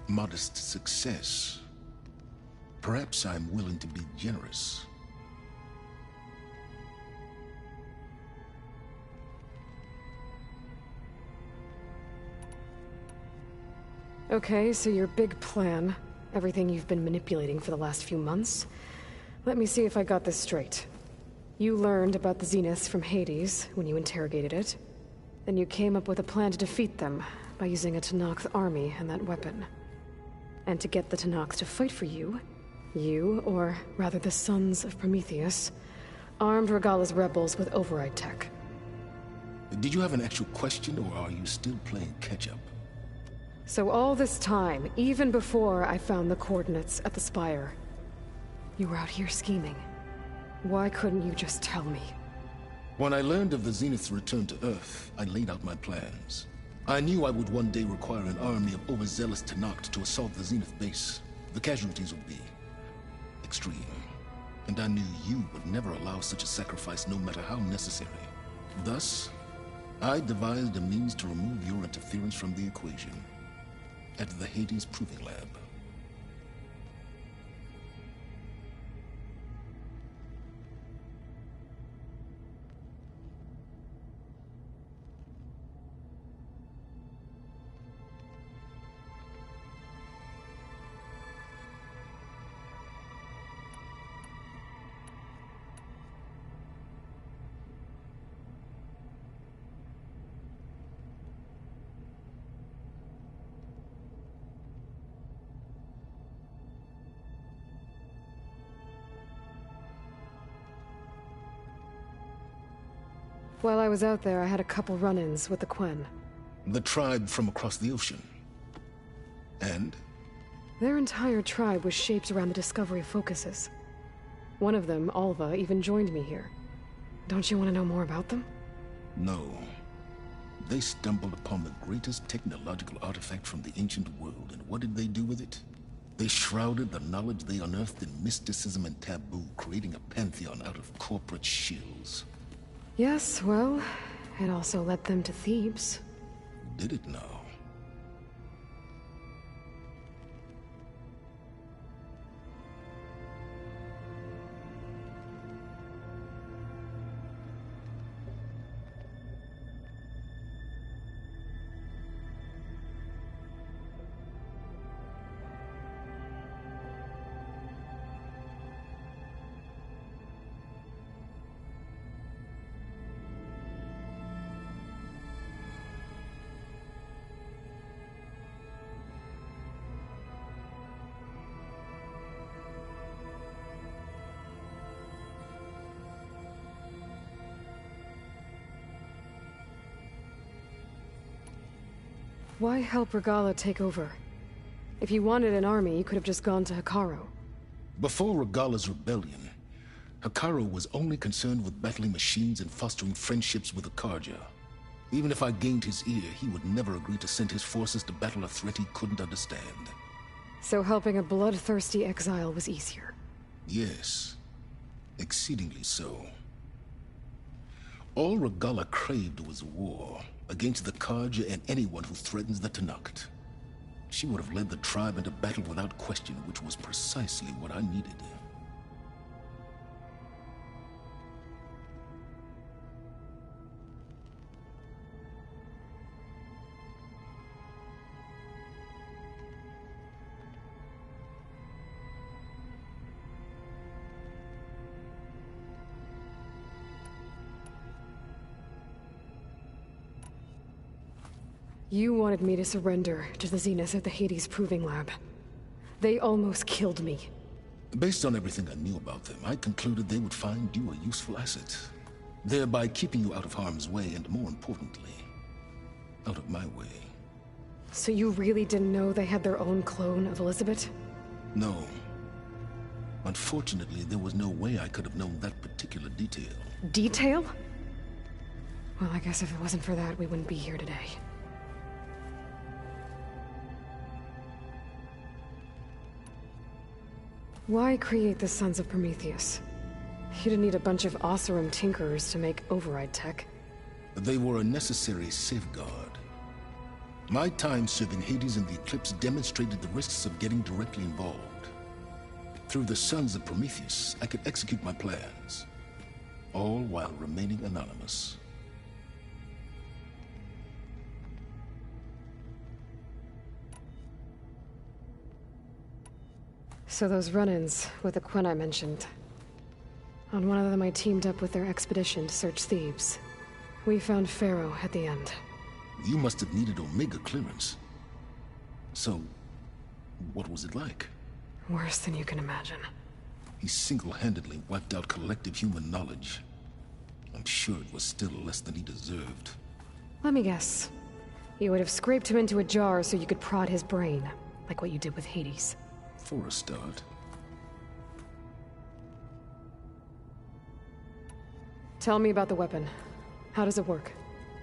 O: modest success, perhaps I'm willing to be generous.
A: Okay, so your big plan, everything you've been manipulating for the last few months. Let me see if I got this straight. You learned about the Zeniths from Hades when you interrogated it. Then you came up with a plan to defeat them by using a Tenakth army and that weapon. And to get the Tenakth to fight for you, or rather the Sons of Prometheus, armed Regalla's rebels with override tech.
O: Did you have an actual question, or are you still playing catch-up?
A: So all this time, even before I found the coordinates at the Spire, you were out here scheming. Why couldn't you just tell me?
O: When I learned of the Zenith's return to Earth, I laid out my plans. I knew I would one day require an army of overzealous Tenakth to assault the Zenith base. The casualties would be extreme. And I knew you would never allow such a sacrifice, no matter how necessary. Thus, I devised a means to remove your interference from the equation at the Hades Proving Lab.
A: While I was out there, I had a couple run-ins with the Quen.
O: The tribe from across the ocean. And?
A: Their entire tribe was shaped around the discovery of focuses. One of them, Alva, even joined me here. Don't you want to know more about them?
O: No. They stumbled upon the greatest technological artifact from the ancient world, and what did they do with it? They shrouded the knowledge they unearthed in mysticism and taboo, creating a pantheon out of corporate shills.
A: Yes, well, it also led them to Thebes.
O: Did it now?
A: Why help Regalla take over? If you wanted an army, you could have just gone to Hekarro.
O: Before Regalla's rebellion, Hekarro was only concerned with battling machines and fostering friendships with the Carja. Even if I gained his ear, he would never agree to send his forces to battle a threat he couldn't understand.
A: So helping a bloodthirsty exile was easier?
O: Yes. Exceedingly so. All Regalla craved was war, against the Carja and anyone who threatens the Tenakth. She would have led the tribe into battle without question, which was precisely what I needed.
A: You wanted me to surrender to the Zenith at the Hades Proving Lab. They almost killed me.
O: Based on everything I knew about them, I concluded they would find you a useful asset, thereby keeping you out of harm's way and, more importantly, out of my way.
A: So you really didn't know they had their own clone of Elizabeth?
O: No. Unfortunately, there was no way I could have known that particular detail.
A: Detail? Well, I guess if it wasn't for that, we wouldn't be here today. Why create the Sons of Prometheus? You didn't need a bunch of Oseram tinkerers to make override tech.
O: They were a necessary safeguard. My time serving Hades and the Eclipse demonstrated the risks of getting directly involved. Through the Sons of Prometheus, I could execute my plans, all while remaining anonymous.
A: So those run-ins with the Quen I mentioned. On one of them I teamed up with their expedition to search Thebes. We found Pharaoh at the end.
O: You must have needed Omega clearance. So, what was it like?
A: Worse than you can imagine.
O: He single-handedly wiped out collective human knowledge. I'm sure it was still less than he deserved.
A: Let me guess. You would have scraped him into a jar so you could prod his brain, like what you did with Hades.
O: For a start.
A: Tell me about the weapon. How does it work?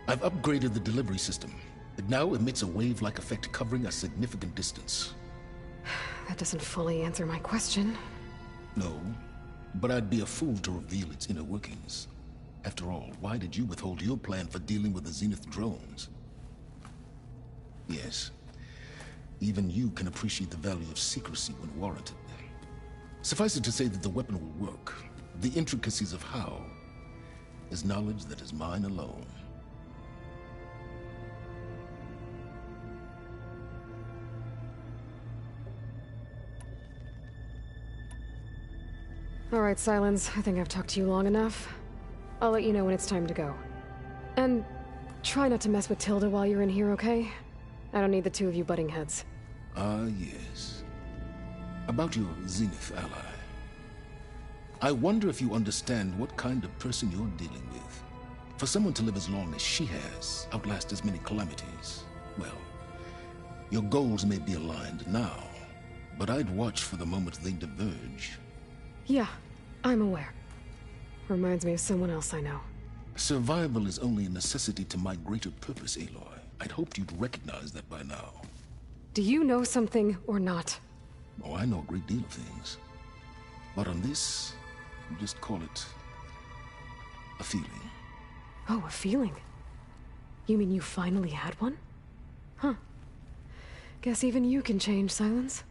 O: I've upgraded the delivery system. It now emits a wave-like effect covering a significant distance.
A: That doesn't fully answer my question.
O: No, but I'd be a fool to reveal its inner workings. After all, why did you withhold your plan for dealing with the Zenith drones? Yes. Even you can appreciate the value of secrecy when warranted. Suffice it to say that the weapon will work. The intricacies of how is knowledge that is mine alone.
A: All right, Sylens, I think I've talked to you long enough. I'll let you know when it's time to go. And try not to mess with Tilda while you're in here, okay? I don't need the two of you butting heads.
O: Ah, yes. About your Zenith ally. I wonder if you understand what kind of person you're dealing with. For someone to live as long as she has, outlast as many calamities, well, your goals may be aligned now, but I'd watch for the moment they diverge.
A: Yeah, I'm aware. Reminds me of someone else I know.
O: Survival is only a necessity to my greater purpose, Aloy. I'd hoped you'd recognize that by now.
A: Do you know something or not?
O: Oh, I know a great deal of things. But on this, just call it a feeling.
A: Oh, a feeling? You mean you finally had one? Huh. Guess even you can change, Sylens.